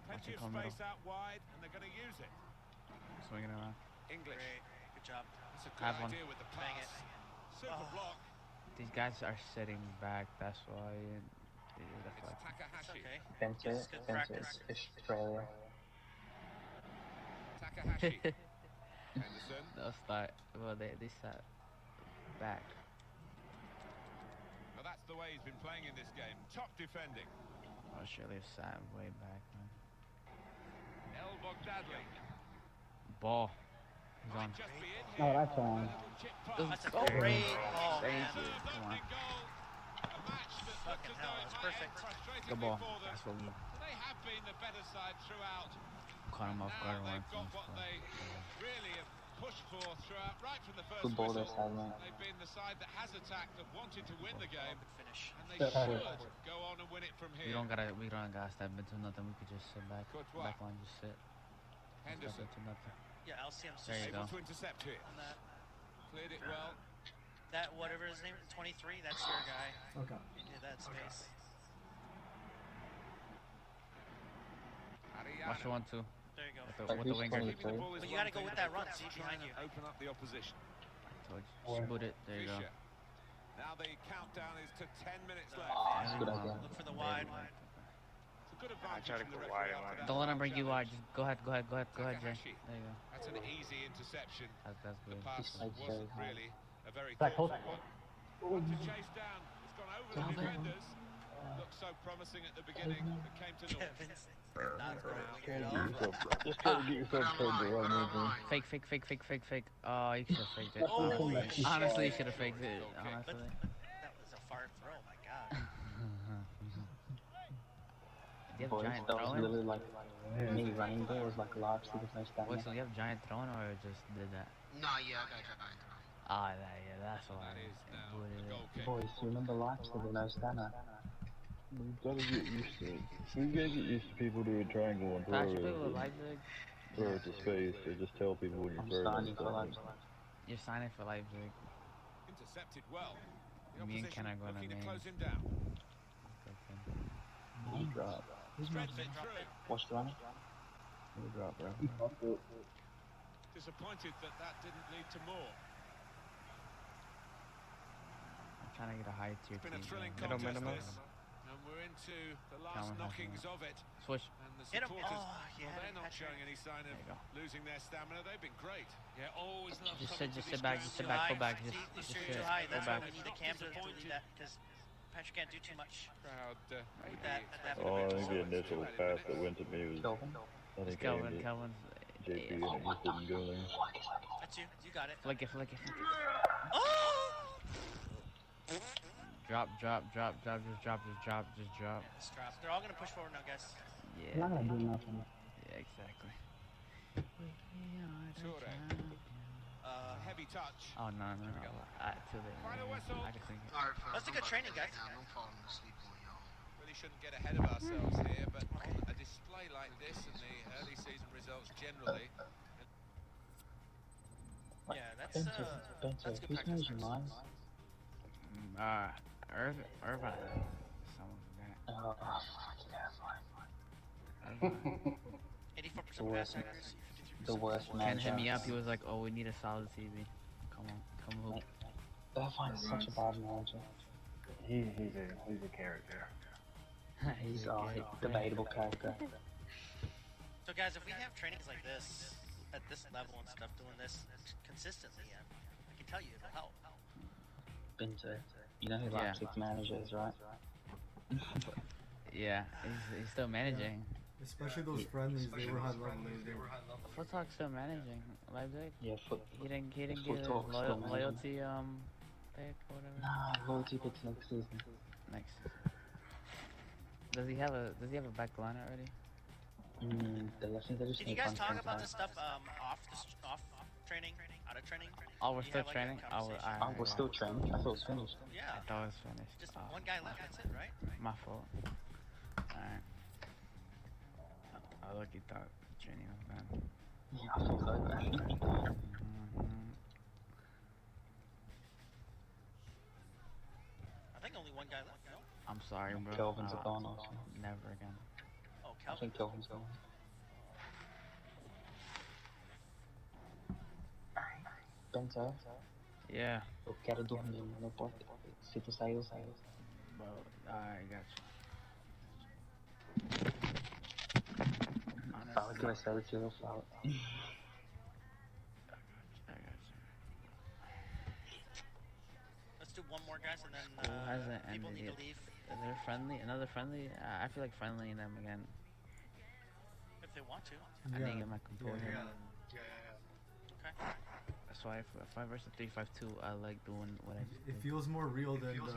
Plenty of come space middle. out wide, and they're going to use it. Swinging around. English. Great. Good job. That's a good Have one. idea with the Bang pass. Super Oh. block. These guys are sitting back, that's why they do the It's flex. It's Takahashi. okay. Spencer, It's good practice. Australia. Takahashi. Henderson. They'll start, well, they sat back. Well, that's the way he's been playing in this game. Top defending. Australia sat way back, man. El Bogdadli. Ball. He's on. Might just be in here. No, that's on. A little chip pass. That's a great ball, Thank man. you. Come on. Opening goal. A match that Fucking looked as hell, though it that's might perfect. end frustratingly Good ball. for them. That's what we They have been the better side throughout. caught him off Now guard they've once. got what they really have pushed for throughout, right from the first Good ball this whistle. time, man. They've been the side that has attacked, that wanted to win the game, Good finish. and they Yeah. should go on and win it from here. We don't gotta step into nothing. We could just sit back, Courtois. back line, just sit. Henderson Step into nothing. Yeah, LCM's There you just go. able to intercept here. on that. Cleared it well. That whatever his name, 23. That's your guy. Okay. Into that space. Watch the 1-2. There you go. With the winger. Keeping the ball is But you one gotta go thing, with that but run, they've see, got to behind try you. and Open up the opposition. I told you. Boot it. There you go. Fischer. Now the countdown is to 10 minutes left. That's a good idea. Look for the wide. It's a good advantage try to from the go referee wide, after that Don't let him long bring you challenge. wide. Just go ahead, Jay. Takahashi. There you go. That's an easy interception. That's The good. pass Like wasn't so high. really a very Back, hold thoughtful one. One to chase down. It's gone over the defenders. Looked so promising at the beginning, but came to naught. Just try to get yourself turned the right movement. Fake. Oh, you should have faked it. Honestly, you should have faked it. Honestly. That was a far throw, my god. Do you have Boys, giant that was throwing? literally like me running there was like lobster with no stamina. Wait, so you have giant throwing or just did that? Nah, yeah, I got giant throw. Ah, yeah, that's why. Boys, you remember lobster with no stamina? You gotta get used to it. You gotta get used to people doing triangle and throw Actually, with it. Leipzig, Throw it to space, or just tell people when you're I'm throwing signing it. for Leipzig. you're signing for Leipzig. Intercepted well. The Me and opposition Ken are going looking to to main. close him down. You drop. Threads it through. What's the running? You drop, bro. Disappointed that didn't lead to more. I'm trying to get a high tier It's been a team. thrilling Hit him, hit contest him. this, and we're into the last Calvin has knockings one. of it. Switch. And the Hit him. supporters, Oh, yeah, well, they're not Patrick. showing any sign of There you go. losing their stamina. They've been great. Yeah, always love Just coming sit, to just this sit back, ground. just sit back, pull back, just You're sit, too high. pull That's back. why we need the cam to lead that, because Patrick can't do too much. Crowd, With that, at that Oh, I point. think the initial pass that went to me was. Kelvin? I think Kelvin, aimed at Kelvin's. JP and it just didn't go there. That's you. You got it. Flick it. Oh! Drop, just drop. Just drop. They're all gonna push forward now, guys. Yeah. I'm not gonna do nothing. Yeah, exactly. heavy touch. Oh, no. Too late. Final whistle. I just think it. Alright, fellas, That's a good training, guys. I'm falling asleep on y'all. Really shouldn't get ahead of ourselves here, but on a display like this and the early season results generally. Yeah, that's Bento, that's good who's practice. knows your lines? Irvine. Someone forgot. Oh, fucking Irvine. 84% pass accuracy. the worst Ken man. hit me up. He was like, "Oh, we need a solid CV. Come hoop." Irvine is such a bad manager. He's a character. He's a debatable character. So guys, if we have trainings like this, at this level and stuff, doing this consistently, I can tell you it'll help. Bento. You know who Yeah. Leipzig's manager is, right? Yeah, he's still managing. Especially those friendlies, they were high level. Foot Talk's still managing Leipzig. Yeah, He didn't get his Foot Talk's still managing. loyalty pick or whatever. Nah, loyalty picks next season. Next. Does he have a back line already? The lessons are just Did you guys talk about this stuff off training, out of training? Oh, we're Do you still have, like, a training. conversation? We're still training. I thought it was finished. Yeah. I thought it was finished. Just Oh, one guy left. That's it, right? my fault. Alright. I lucky thought training was done. Yeah, I thought so. I think only one guy left. No. I'm sorry, bro. Kelvin's gone also. Never again. Oh, I Calvin. think Kelvin's gone. Bento, Yeah. eu quero dormir, mas não pode. Se tu sair, eu saio. Bro, I got you. Fala que vai sair, que eu falo. I got you. Let's do one more, guys, and then Who hasn't people ended need yet? to leave Is there friendly? Another friendly? I feel like friendly in them again. if they want to. I need to get my composure. Okay. That's why if I verse a 3-5-2, I like doing what I just It did. feels more real than the games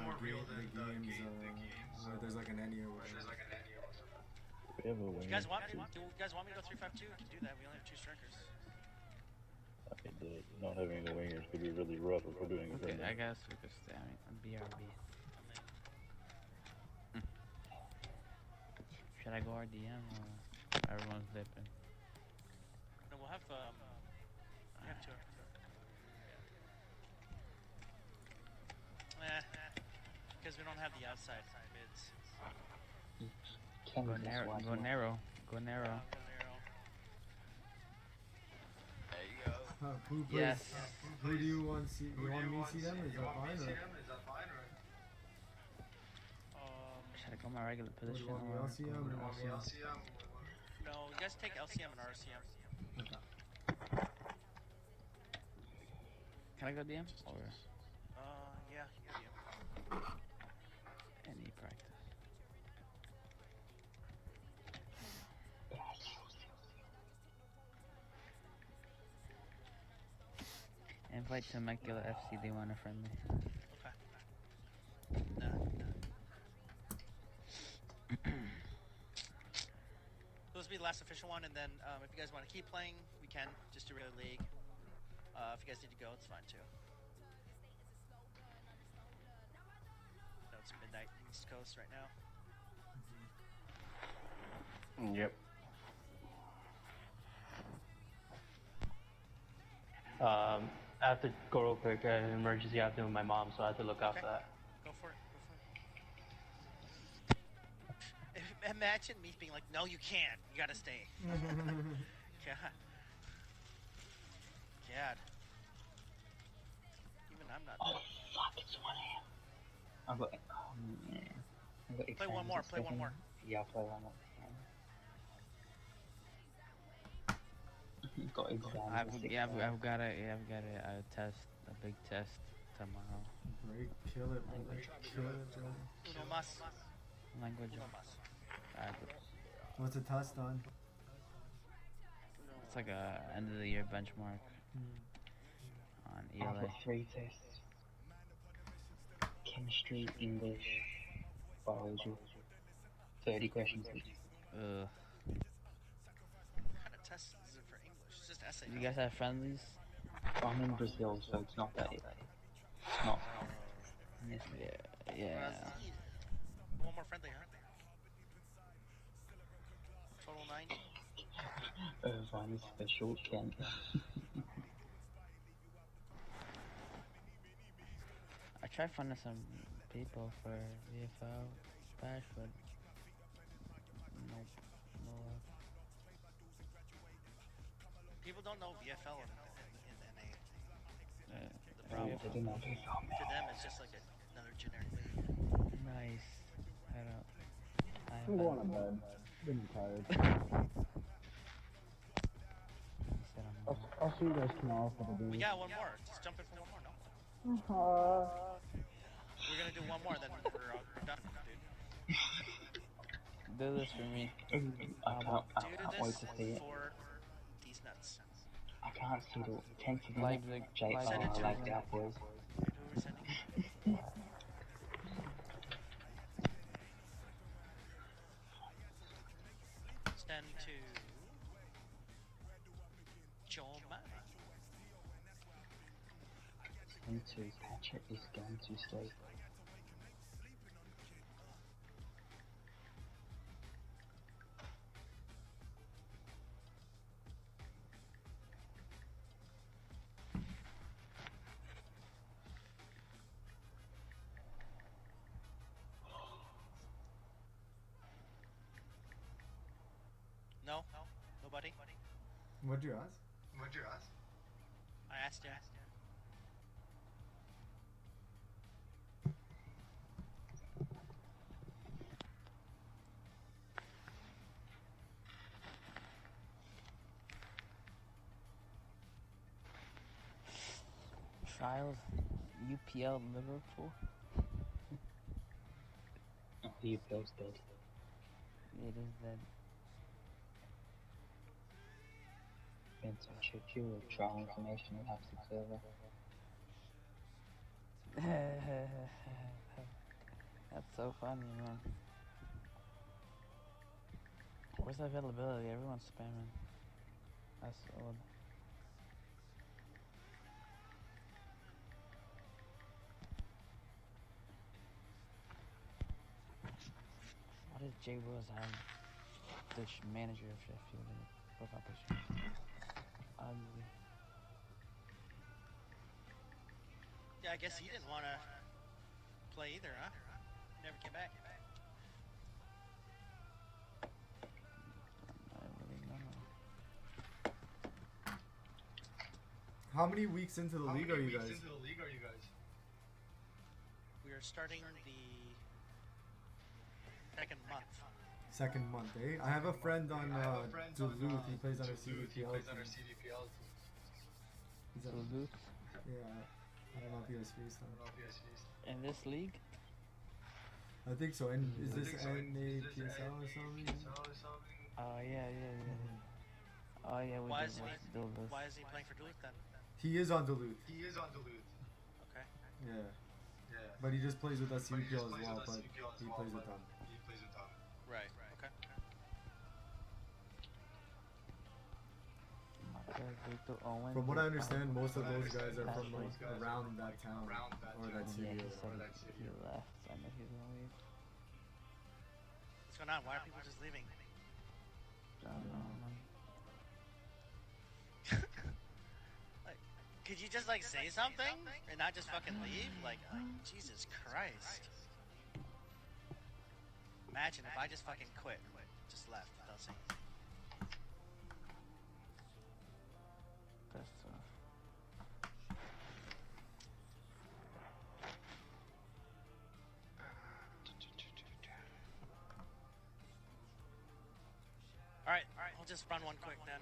where there's like an any or whatever. We have a Do wing. you guys want me? Do you guys want me to go 3-5-2? We can do that. We only have 2 strikers. I mean, not having the wingers could be really rough if we're doing it. Okay, right I guess we could stay. I mean, BRB. Should I go RDM or everyone's dipping? No, we'll have we have 2. Because we don't have the outside mids. Go narrow. Go narrow. Go narrow. Who plays, Yes. Who do you want? You want me to see them? Is that fine? Or? Should I go my regular What do position you want me or? LCM or RCM? No, you guys take LCM and RCM. Can I go DM or? Yeah. play Temecula FC. They want a friendly. Okay. This will be the last official one, and then if you guys want to keep playing, we can just do a regular league. If you guys need to go, it's fine too. No, it's midnight East Coast right now. Yep. I have to go real quick. An emergency happened with my mom, so I have to look after that. Go for it. Imagine me being like, no, you can't. You gotta stay. God. Even I'm not. Oh fuck! It's 1 a.m. I've got. Oh man. I've got play one more. Play one more. Yeah, I'll play one more. Got exams. I've got a test, a big test tomorrow. Great, kill it, bro. Kill it, bro. Uno más. Language. Uno más. What's the test on? It's like a end of the year benchmark on I've ELA. got 3 tests. Chemistry, English, biology. 30 questions each. What kind of test is it for English? It's just essay. You guys have friendlies? I'm in Brazil, so it's not that. It's not. Yeah. One more friendly, huh? Total 90. Irvine is special, Ken. I tried finding some people for VFL bash, but nope, no luck. People don't know VFL in NA. The They problem. don't know VFL. To them, it's just like another generic league. Nice. I'm going to bed. I'm tired. I'll see you guys tomorrow for the We day. got one more. Just jump in for one more. No. We're gonna do one more, then we're done, dude. Do this for me. I can't wait to see it. For these nuts. I can't see the 10th of Leipzig. Jake, I like that, boys. We're sending it. Send to Joma. And to Patrick is going to stay. No? Nobody? What'd you ask? I asked you. Trials, UPL Liverpool. Oh, the UPL's dead. It is dead. Been to check your trial information and have to server. That's so funny, man. Where's the availability? Everyone's spamming. That's old. Why does Jay Wills have the manager of Sheffield in the profile picture? Ugly. Yeah, I guess he didn't want to play either, huh? Never came back. I really don't know. How many weeks into the league are you guys? We are starting the second month. Second month, eh? I have a friend on Duluth. He plays on our CDPL team. He's on Duluth? Yeah. I don't know if he has face on. In this league? I think so. And is this NAPSL or something? Oh yeah. Oh yeah, we Why did is Duluth. he playing for Duluth then? He is on Duluth. Okay. Yeah. But he just plays with us UPL as well, but he plays with them. Right. Okay. From what I understand, most of those guys are from like around that town or that city. Yeah, or he whatever. said he left. I know he's gonna leave. What's going on? Why are people just leaving? I don't know, man. Like, could you just like say something and not just fucking leave? Like Jesus Christ. Imagine if I just fucking quit and just left without saying anything. That's tough. Alright, I'll just run one quick then.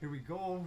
Here we go.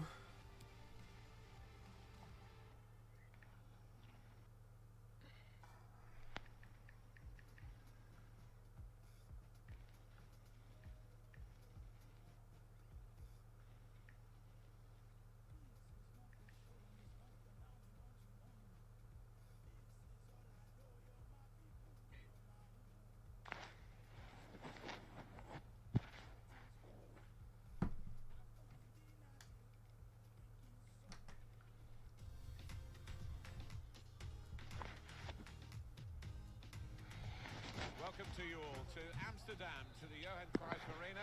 Welcome to you all to Amsterdam, to the Johan Cruyff Arena.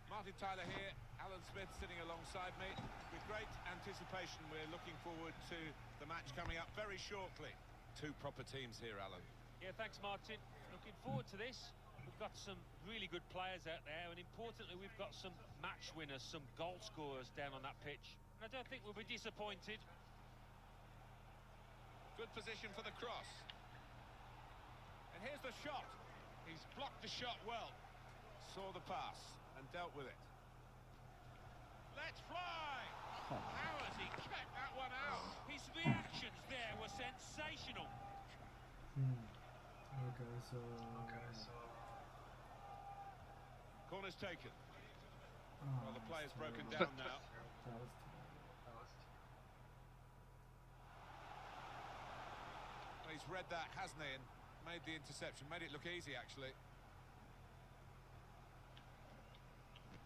Martin Tyler here, Alan Smith sitting alongside me. With great anticipation, we're looking forward to the match coming up very shortly. Two proper teams here, Alan. Yeah, thanks, Martin. Looking forward to this. We've got some really good players out there, and importantly, we've got some match winners, some goal scorers down on that pitch. And I don't think we'll be disappointed. Good position for the cross. And here's the shot. He's blocked the shot well. Saw the pass and dealt with it. Let's fly! How has he kept that one out? His reactions there were sensational. Okay, so... Corner's taken. Oh, Well, the play's that's broken terrible. down now. That was Well, he's read that, hasn't he? And made the interception. Made it look easy, actually.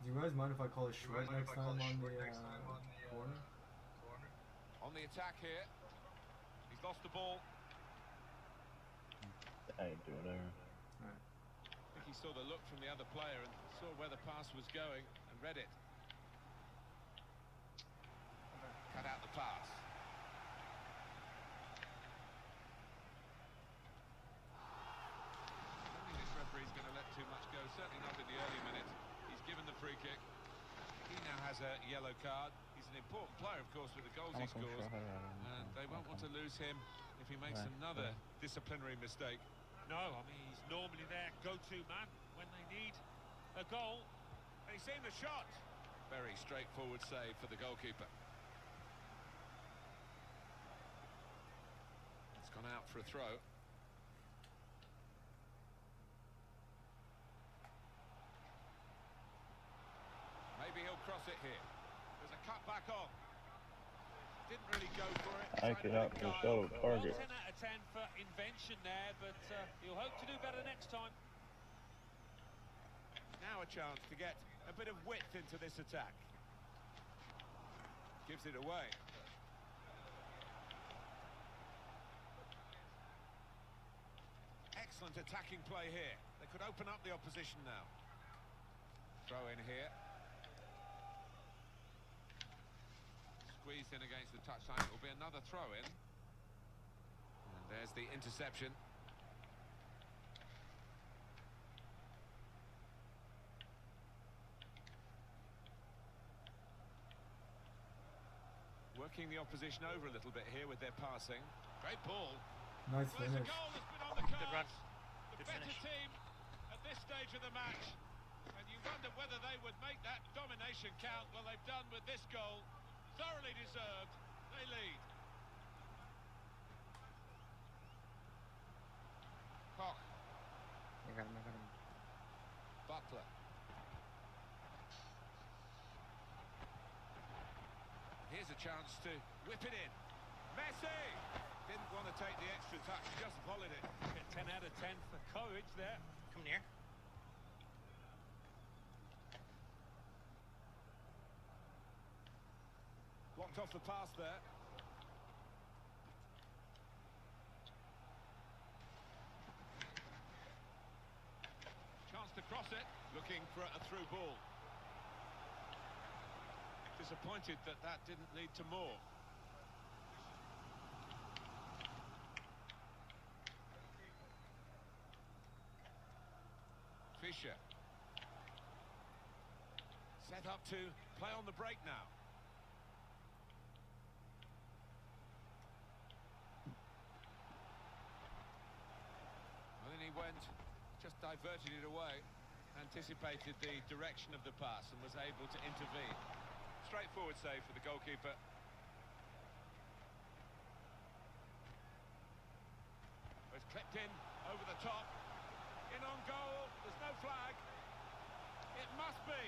Do you guys mind if I call it short next time on the corner? On the attack here. He's lost the ball. I ain't doing there. Alright. I think he saw the look from the other player and saw where the pass was going and read it. Cut out the pass. I don't think this referee's going to let too much go, certainly not in the early minutes. He's given the free kick. He now has a yellow card. He's an important player, of course, with the goals he scores. And they won't want to lose him if he makes another disciplinary mistake. No, I mean, he's normally their go-to man when they need a goal. And he's seen the shot. Very straightforward save for the goalkeeper. Gone out for a throw. Maybe he'll cross it here. There's a cut back on. Didn't really go for it. I cannot for show target. 10 out of 10 for invention there, but he'll hope to do better next time. Now a chance to get a bit of width into this attack. Gives it away. Excellent attacking play here. They could open up the opposition now. Throw in here. Squeezed in against the touchline. It will be another throw in. And there's the interception. Working the opposition over a little bit here with their passing. Great ball. Nice Well, there's a finish. goal that's been on the cards. Good run. The Good better finish. team at this stage of the match. And you wonder whether they would make that domination count. Well, they've done with this goal. Thoroughly deserved. They lead. Koch. I got him. Butler. Here's a chance to whip it in. Messi! Didn't want to take the extra touch, just volleyed it. 10 out of 10 for courage there. Come near. Blocked off the pass there. Chance to cross it, looking for a through ball. Disappointed that that didn't lead to more. Fischer. Set up to play on the break now. Well, then he went, just diverted it away, anticipated the direction of the pass and was able to intervene. Straightforward save for the goalkeeper. It's clipped in over the top. In on goal, there's no flag. It must be.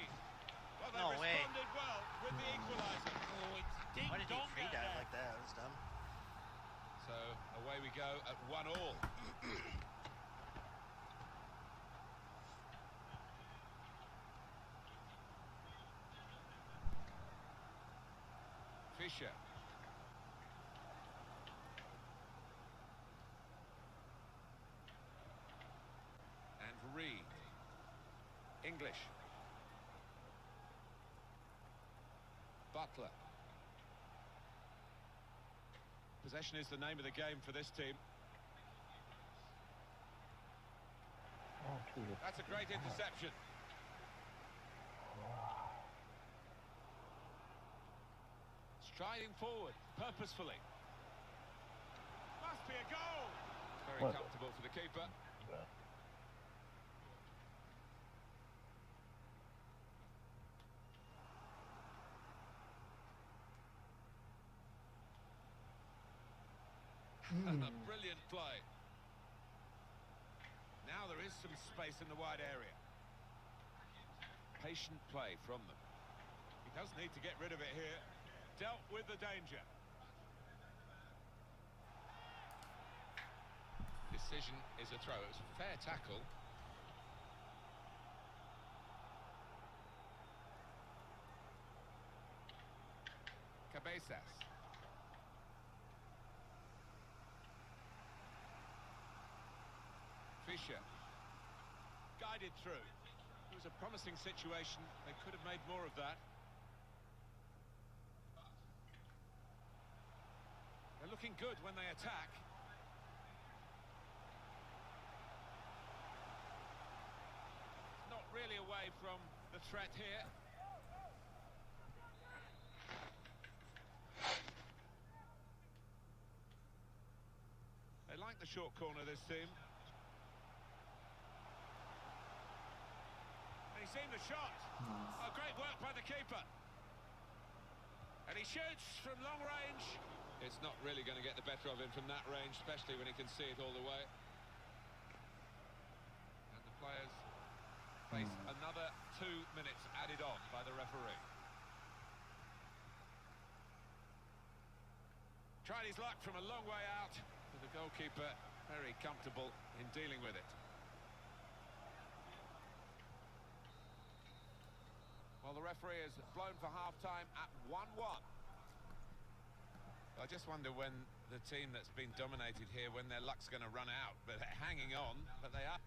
Well, they No way. responded well with the equaliser. Oh, it's ding Why did he dong free out dive there. like that? That was dumb. So away we go at 1-1. Fischer. And Reed. English. Butler. Possession is the name of the game for this team. That's a great interception. Striding forward, purposefully. Must be a goal. Very comfortable for the keeper. Brilliant play. Now there is some space in the wide area. Patient play from them. He does need to get rid of it here. Dealt with the danger. Decision is a throw. It was a fair tackle. Cabezas. Fischer. Guided through. It was a promising situation. They could have made more of that. They're looking good when they attack. Not really away from the threat here. They like the short corner, this team. And he's seen the shot. Oh, great work by the keeper. And he shoots from long range. It's not really going to get the better of him from that range, especially when he can see it all the way. And the players face another 2 minutes added on by the referee. Tried his luck from a long way out, with the goalkeeper very comfortable in dealing with it. Well, the referee has blown for half-time at 1-1. I just wonder when the team that's been dominated here, when their luck's going to run out. But they're hanging on, but they are.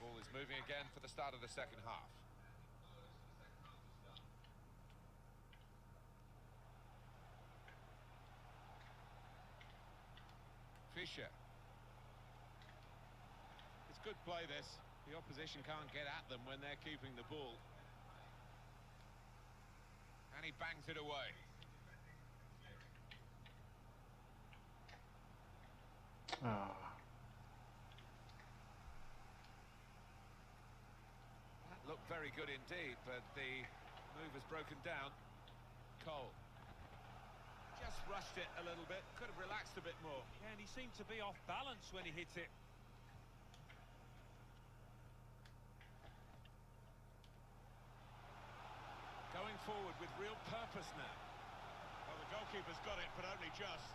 Ball is moving again for the start of the second half. Fisher. It's good play, this. The opposition can't get at them when they're keeping the ball. And he bangs it away. Oh. That looked very good indeed, but the move has broken down. Cole. Just rushed it a little bit, could have relaxed a bit more. Yeah, and he seemed to be off balance when he hit it. Going forward with real purpose now. Well, the goalkeeper's got it, but only just.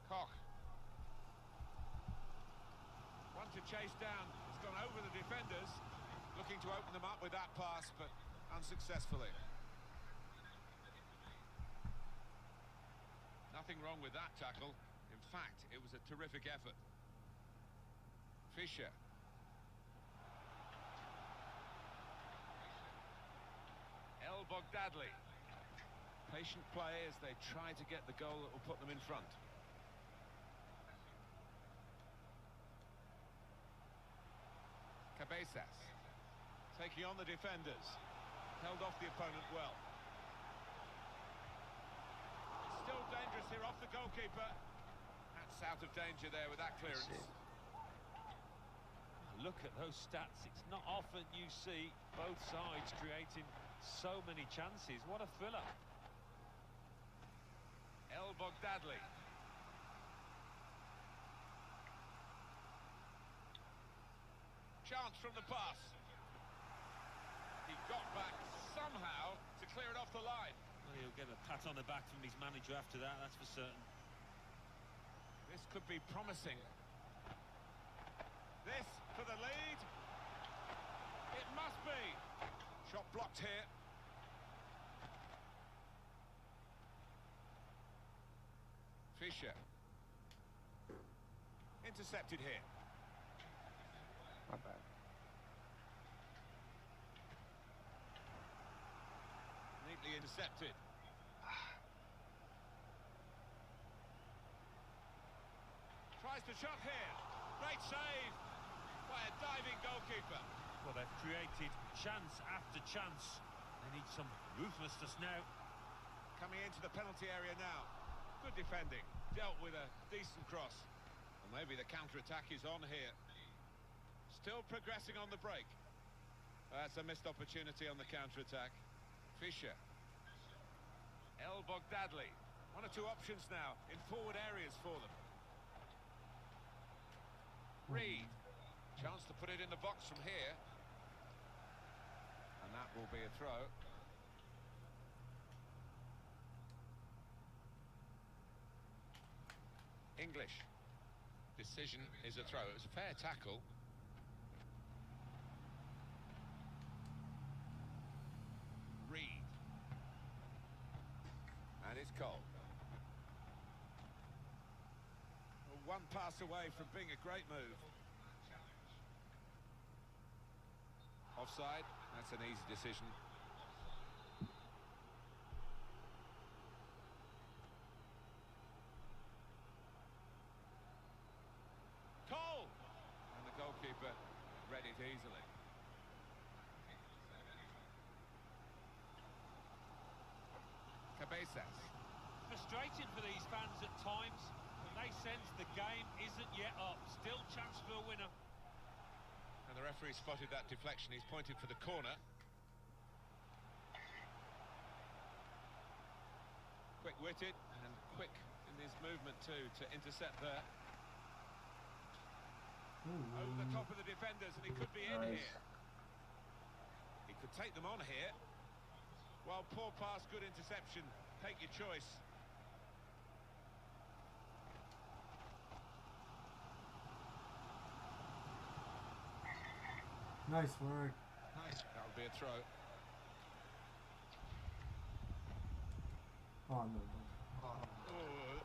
Koch. One to chase down. It's gone over the defenders. Looking to open them up with that pass, but unsuccessfully. Nothing wrong with that tackle. In fact, it was a terrific effort. Fisher. El Bogdadli. Patient play as they try to get the goal that will put them in front. Cabezas. Taking on the defenders. Held off the opponent well. Still dangerous here off the goalkeeper. That's out of danger there with that clearance. Look at those stats. It's not often you see both sides creating so many chances. What a thriller. El Bogdadli. Chance from the pass. He got back somehow to clear it off the line. Well, he'll get a pat on the back from his manager after that, that's for certain. This could be promising. This for the lead. It must be. Shot blocked here. Fisher. Intercepted here. Not bad. Neatly intercepted. Tries to shot here. Great save by a diving goalkeeper. Well, they've created chance after chance. They need some ruthlessness now. Coming into the penalty area now. Good defending. Dealt with a decent cross. Well, maybe the counter-attack is on here. Still progressing on the break. That's a missed opportunity on the counter-attack. Fisher. El Bogdadli. One or two options now in forward areas for them. Reed. Chance to put it in the box from here. And that will be a throw. English. decision is a throw. It was a fair tackle. Reed. And it's Cole. Well, one pass away from being a great move. Offside, that's an easy decision. Cole! And the goalkeeper read it easily. Cabezas. Frustrating for these fans at times, but they sense the game isn't yet up. Still chance for a winner. And the referee spotted that deflection. He's pointed for the corner. Quick-witted and quick in his movement too to intercept there. Over the top of the defenders, and he could be in here. He could take them on here. Well, poor pass, good interception. Take your choice. Nice work. That would be a throw. Oh, no. Oh,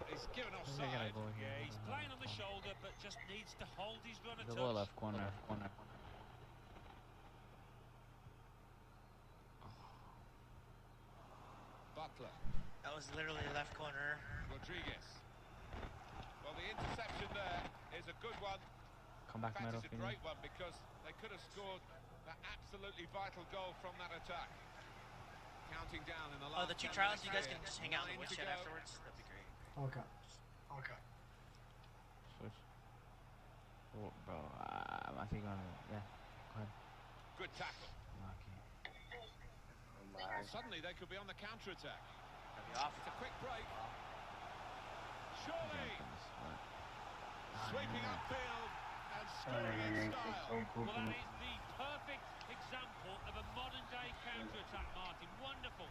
he's given offside. Yeah, he's playing on the shoulder, but just needs to hold his run a The touch. ball left corner. Butler. That was literally left corner. Rodriguez. Well, the interception there is a good one. Come back, In fact, middle. it's a great one because they could have scored that absolutely vital goal from that attack. Counting down in the last. Oh, the two trials, you guys can just hang out in the woodshed afterwards. That'd be great. Okay. Switch. Oh, bro, I think I'm yeah. Go ahead. Good tackle. Lucky. Suddenly they could be on the counter attack. That'd be off. It's a quick break. Surely sweeping upfield and scoring in style. Well, that is the perfect example of a modern-day counter-attack, Martin. Wonderful.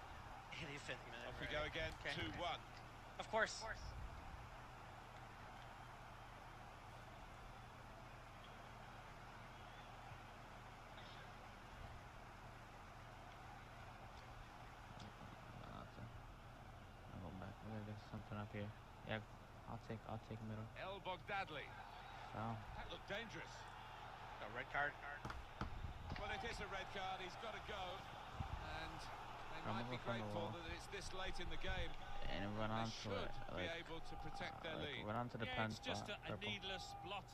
85th minute. Off we go again. 2-1. Of course. I'll go back. There's something up here. Yeah, I'll take middle. El Bogdadli. So. That looked dangerous. A red card. Well, it is a red card. He's got to go. And they might be grateful that it's this late in the game. And run They onto should it. be able to protect their lead. Run onto the Yeah, pen it's just spot. a needless blot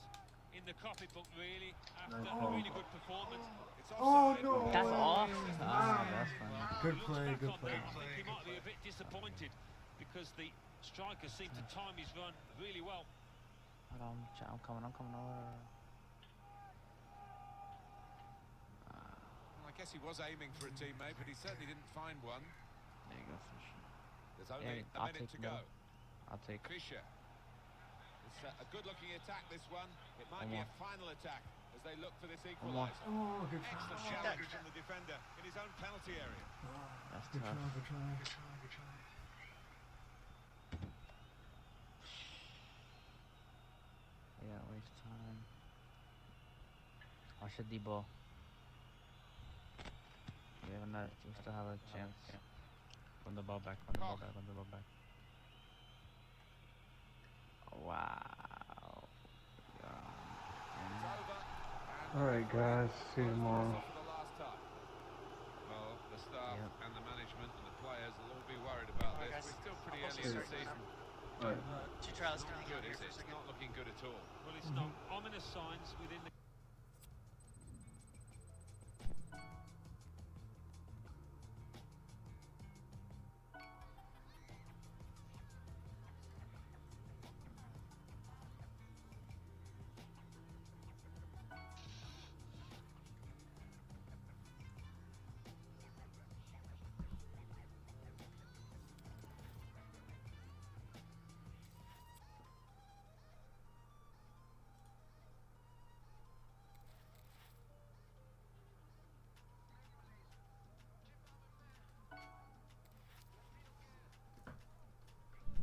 in the copybook, really, after a really good performance. It's Oh, offside. no. That's off. That's funny. Good Looks play, back good on play. that, I think he might be a bit disappointed because the striker seemed to time his run really well. Hold on, I'm coming over. Well, I guess he was aiming for a teammate, but he certainly didn't find one. There you go, Fisher. There's only I'll a minute take to go. I'll take. Fisher. It's a good-looking attack, this one. It might be a final attack as they look for this equaliser. Oh, good Excellent try. challenge from the defender in his own penalty area. That's Good tough. try, good try. Yeah, waste time. Watch the D-ball. We have another. We still have a chance. Run the ball back. Run the ball back. Wow. Alright, guys. See you tomorrow. Well, the staff and the management and the players will all be worried about this. We're still pretty early in the season. Two trials coming Good, up here is for a it? It's second. not looking good at all. Well, it's not ominous signs within the...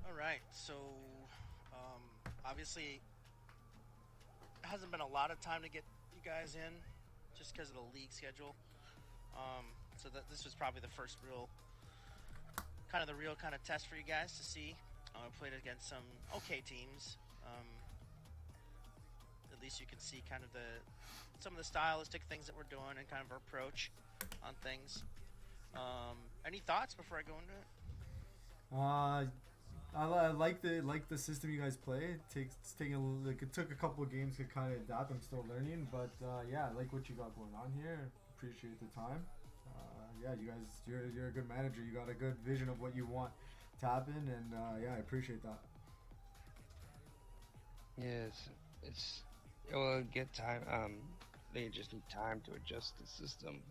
All right, so obviously hasn't been a lot of time to get you guys in, just because of the league schedule. So that this was probably the first real kind of test for you guys to see. I played against some okay teams. At least you can see kind of some of the stylistic things that we're doing and kind of our approach on things. Any thoughts before I go into it? I like the system you guys play. It took a couple of games to kind of adapt. I'm still learning, but yeah, I like what you got going on here. Appreciate the time. Yeah, you guys, you're a good manager. You got a good vision of what you want to happen, and yeah, I appreciate that. Yes, it will get time. They just need time to adjust the system.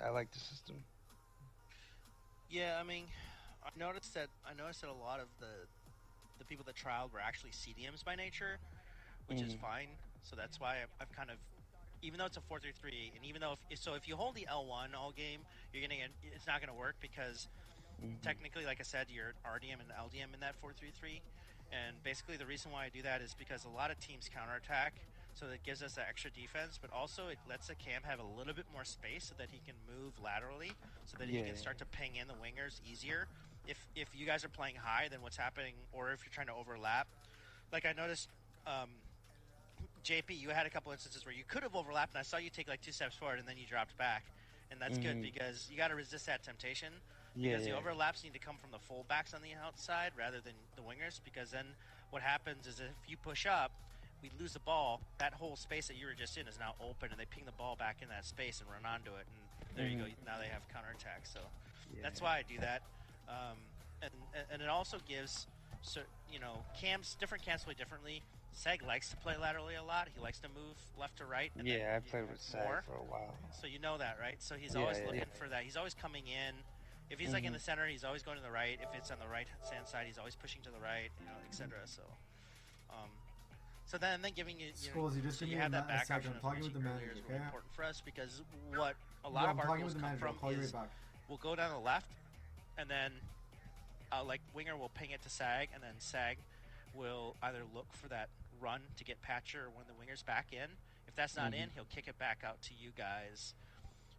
I like the system. Yeah, I mean, I noticed that a lot of the people that trialed were actually CDMs by nature, which is fine. So that's why I've kind of, even though it's a 4-3-3, and even though if you hold the L1 all game, it's not gonna work because technically, like I said, you're RDM and LDM in that 4-3-3, and basically the reason why I do that is because a lot of teams counterattack, so that gives us that extra defense, but also it lets the cam have a little bit more space so that he can move laterally, so that he can start to ping in the wingers easier. If you guys are playing high, then what's happening, or if you're trying to overlap, like I noticed, JP, you had a couple instances where you could have overlapped, and I saw you take like 2 steps forward, and then you dropped back, and that's good because you got to resist that temptation. Because the overlaps need to come from the fullbacks on the outside rather than the wingers, because then what happens is if you push up, we lose the ball, that whole space that you were just in is now open, and they ping the ball back in that space and run onto it, and there you go, now they have counterattack. So that's why I do that. And it also gives, different camps play differently. Seg likes to play laterally a lot. He likes to move left to right. And I played with Seg for a while. So you know that, right? So he's always looking for that. He's always coming in. If he's like in the center, he's always going to the right. If it's on the right hand side, he's always pushing to the right, etc. So, then giving you, just so give you me have that back option I'm talking with the manager, is okay? really important for us, because what a lot of our goals come from is we'll go down the left, and then like winger will ping it to Sag, and then Sag will either look for that run to get Patcher or when the winger's back in. If that's not in, he'll kick it back out to you guys,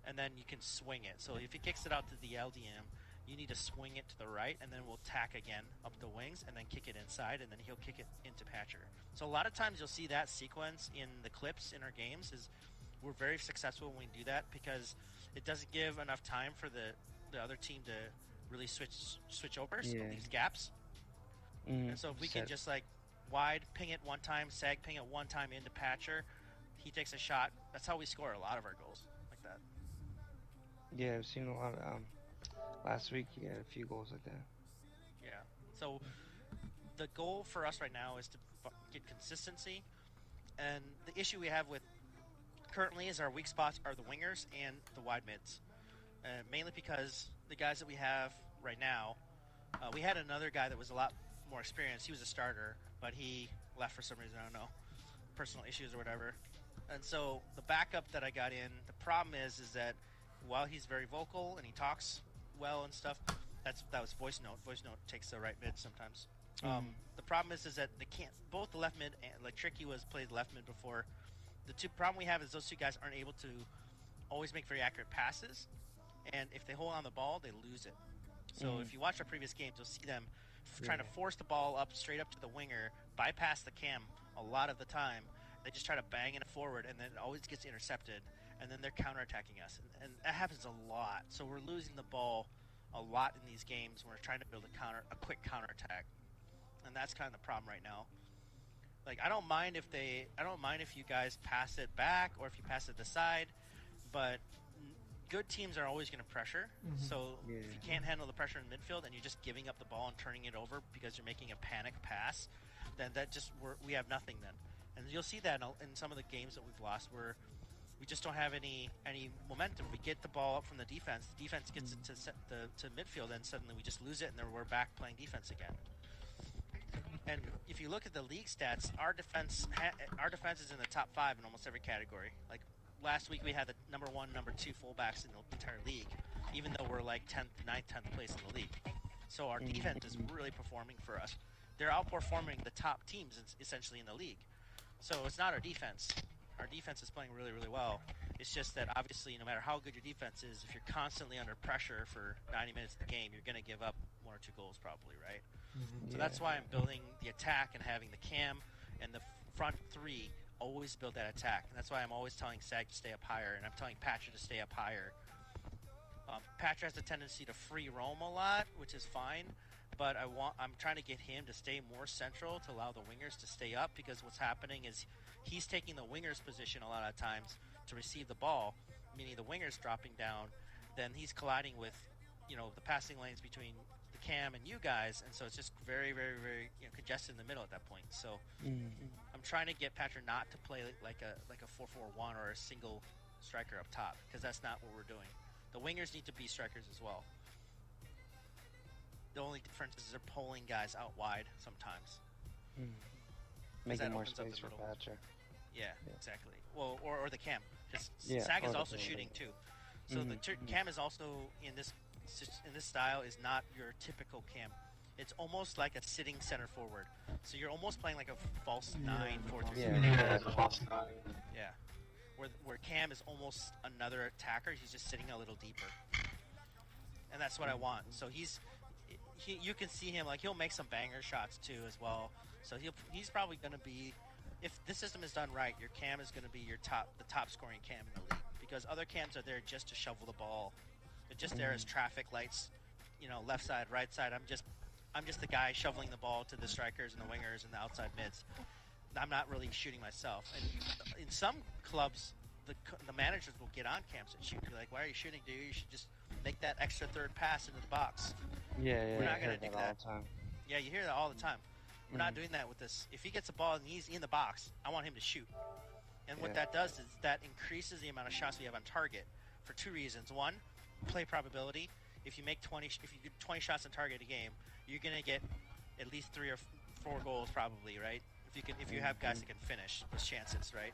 and then you can swing it. So if he kicks it out to the LDM, you need to swing it to the right, and then we'll tack again up the wings, and then kick it inside, and then he'll kick it into Patcher. So a lot of times you'll see that sequence in the clips in our games. Is we're very successful when we do that, because it doesn't give enough time for the other team to really switch over, so it leaves gaps. And so if we can just like wide ping it one time, Sag ping it one time into Patcher, he takes a shot. That's how we score a lot of our goals, like that. Yeah, I've seen a lot of. Last week he had a few goals like that. Yeah. So the goal for us right now is to get consistency, and the issue we have with currently is our weak spots are the wingers and the wide mids, mainly because the guys that we have right now, we had another guy that was a lot more experienced. He was a starter, but he left for some reason. I don't know, personal issues or whatever. And so the backup that I got in, the problem is that while he's very vocal and he talks well and stuff, that was voice note. Voice note takes the right mid sometimes. The problem is that they can't. Both the left mid and like Tricky played left mid before. The problem we have is those two guys aren't able to always make very accurate passes, and if they hold on the ball, they lose it. So if you watch our previous games, you'll see them trying to force the ball up straight up to the winger, bypass the cam a lot of the time. They just try to bang it forward, and then it always gets intercepted, and then they're counterattacking us, and that happens a lot. So we're losing the ball a lot in these games when we're trying to build a quick counterattack, and that's kind of the problem right now. Like I don't mind if you guys pass it back or if you pass it to the side, but good teams are always going to pressure. So if you can't handle the pressure in midfield and you're just giving up the ball and turning it over because you're making a panic pass, then we have nothing then. And you'll see that in some of the games that we've lost where we just don't have any momentum. We get the ball up from the defense gets it to midfield, and suddenly we just lose it, and then we're back playing defense again. And if you look at the league stats, our defense is in the top 5 in almost every category. Like last week we had the number 1, number 2 fullbacks in the entire league, even though we're like 10th, 9th, 10th place in the league. So our defense is really performing for us. They're outperforming the top teams essentially in the league. So it's not our defense. Our defense is playing really, really well. It's just that obviously, no matter how good your defense is, if you're constantly under pressure for 90 minutes of the game, you're going to give up 1 or 2 goals probably, right? Mm-hmm. So that's why I'm building the attack and having the cam and the front 3 always build that attack. And that's why I'm always telling Sag to stay up higher, and I'm telling Patcher to stay up higher. Patcher has a tendency to free roam a lot, which is fine, but I'm trying to get him to stay more central to allow the wingers to stay up, because what's happening is he's taking the winger's position a lot of times to receive the ball, meaning the winger's dropping down, then he's colliding with, the passing lanes between the cam and you guys, and so it's just very, very, very congested in the middle at that point. So I'm trying to get Patcher not to play like a 4-4-1 or a single striker up top, because that's not what we're doing. The wingers need to be strikers as well. The only difference is they're pulling guys out wide sometimes. Making more space for Patcher. Yeah, exactly. Well, or the cam, because Yeah, Sag is or the also cam. shooting too. So the cam is also in this style is not your typical cam. It's almost like a sitting center forward. So you're almost playing like a false 9, 4-3. Yeah. Where Cam is almost another attacker, he's just sitting a little deeper, and that's what I want. So you can see him, like, he'll make some banger shots too as well. So he's probably going to be, if this system is done right, your Cam is going to be the top scoring Cam in the league, because other Cams are there just to shovel the ball. They're just there as traffic lights, left side, right side. I'm just the guy shoveling the ball to the strikers and the wingers and the outside mids. I'm not really shooting myself. And in some clubs, the managers will get on Cams and shoot. You're like, why are you shooting, dude? You should just make that extra third pass into the box. Yeah, We're not going to do that. all the time. Yeah, you hear that all the time. We're not doing that with this. If he gets a ball and he's in the box, I want him to shoot. And what that does is that increases the amount of shots we have on target for 2 reasons. One, play probability. If you get 20 shots on target a game, you're going to get at least 3 or 4 goals probably, right? If you have guys that can finish with chances, right?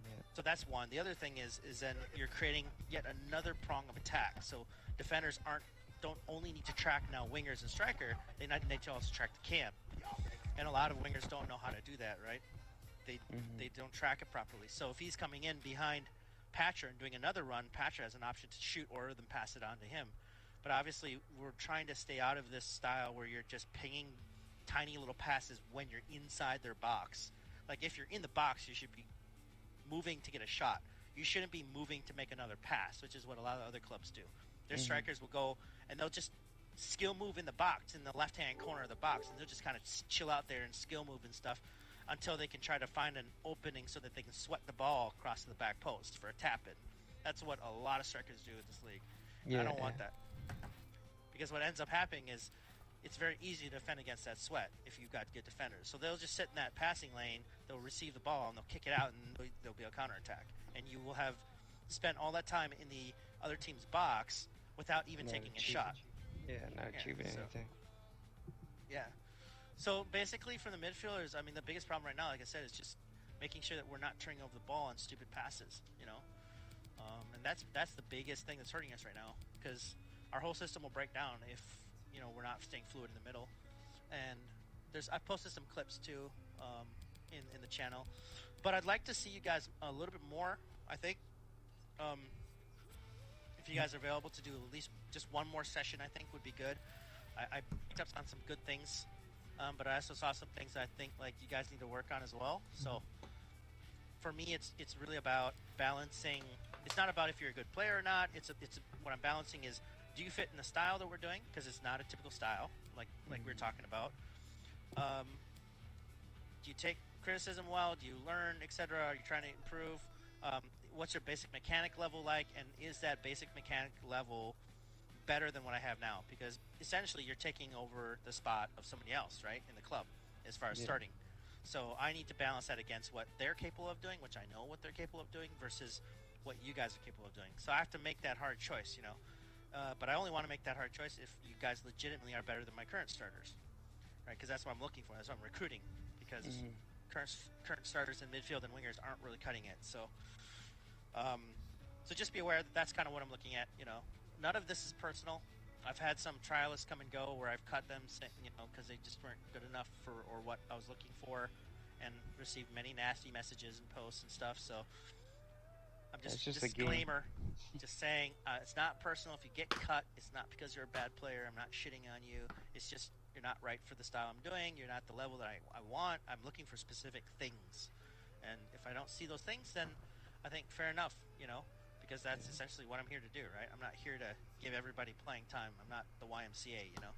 Yeah. So that's one. The other thing is then you're creating yet another prong of attack. So defenders don't only need to track now wingers and striker, they need to also track the cam. And a lot of wingers don't know how to do that, right? They don't track it properly. So if he's coming in behind Patcher and doing another run, Patcher has an option to shoot or then pass it on to him. But obviously we're trying to stay out of this style where you're just pinging tiny little passes when you're inside their box. Like, if you're in the box, you should be moving to get a shot. You shouldn't be moving to make another pass, which is what a lot of other clubs do. Their strikers will go and they'll just skill move in the box, in the left-hand corner of the box, and they'll just kind of chill out there and skill move and stuff until they can try to find an opening so that they can sweat the ball across to the back post for a tap-in. That's what a lot of strikers do in this league. Yeah, I don't want that. Because what ends up happening is it's very easy to defend against that sweat if you've got good defenders. So they'll just sit in that passing lane, they'll receive the ball, and they'll kick it out, and there'll be a counterattack. And you will have spent all that time in the other team's box without even taking a shot. Yeah, not achieving anything. Yeah. So basically, for the midfielders, I mean, the biggest problem right now, like I said, is just making sure that we're not turning over the ball on stupid passes, and that's the biggest thing that's hurting us right now, because our whole system will break down if we're not staying fluid in the middle. And I've posted some clips too in the channel, but I'd like to see you guys a little bit more. I think if you guys are available to do at least just one more session, I think would be good. I picked up on some good things, but I also saw some things that I think like you guys need to work on as well. So for me, it's really about balancing. It's not about if you're a good player or not. It's what I'm balancing is, do you fit in the style that we're doing? Because it's not a typical style, like we were talking about. Do you take criticism well? Do you learn, etc.? Are you trying to improve? What's your basic mechanic level like? And is that basic mechanic level better than what I have now? Because essentially you're taking over the spot of somebody else, right, in the club, as far as starting. So I need to balance that against what they're capable of doing, which I know what they're capable of doing, versus what you guys are capable of doing. So I have to make that hard choice, but I only want to make that hard choice if you guys legitimately are better than my current starters, right? Because that's what I'm looking for. That's what I'm recruiting, because current starters in midfield and wingers aren't really cutting it. So just be aware that that's kind of what I'm looking at. None of this is personal. I've had some trialists come and go where I've cut them, because they just weren't good enough for or what I was looking for, and received many nasty messages and posts and stuff. So I'm just It's just a game. disclaimer, just saying it's not personal. If you get cut, it's not because you're a bad player. I'm not shitting on you. It's just you're not right for the style I'm doing. You're not the level that I want. I'm looking for specific things, and if I don't see those things, then I think fair enough, you know, because that's essentially what I'm here to do, right? I'm not here to give everybody playing time. I'm not the YMCA, you know.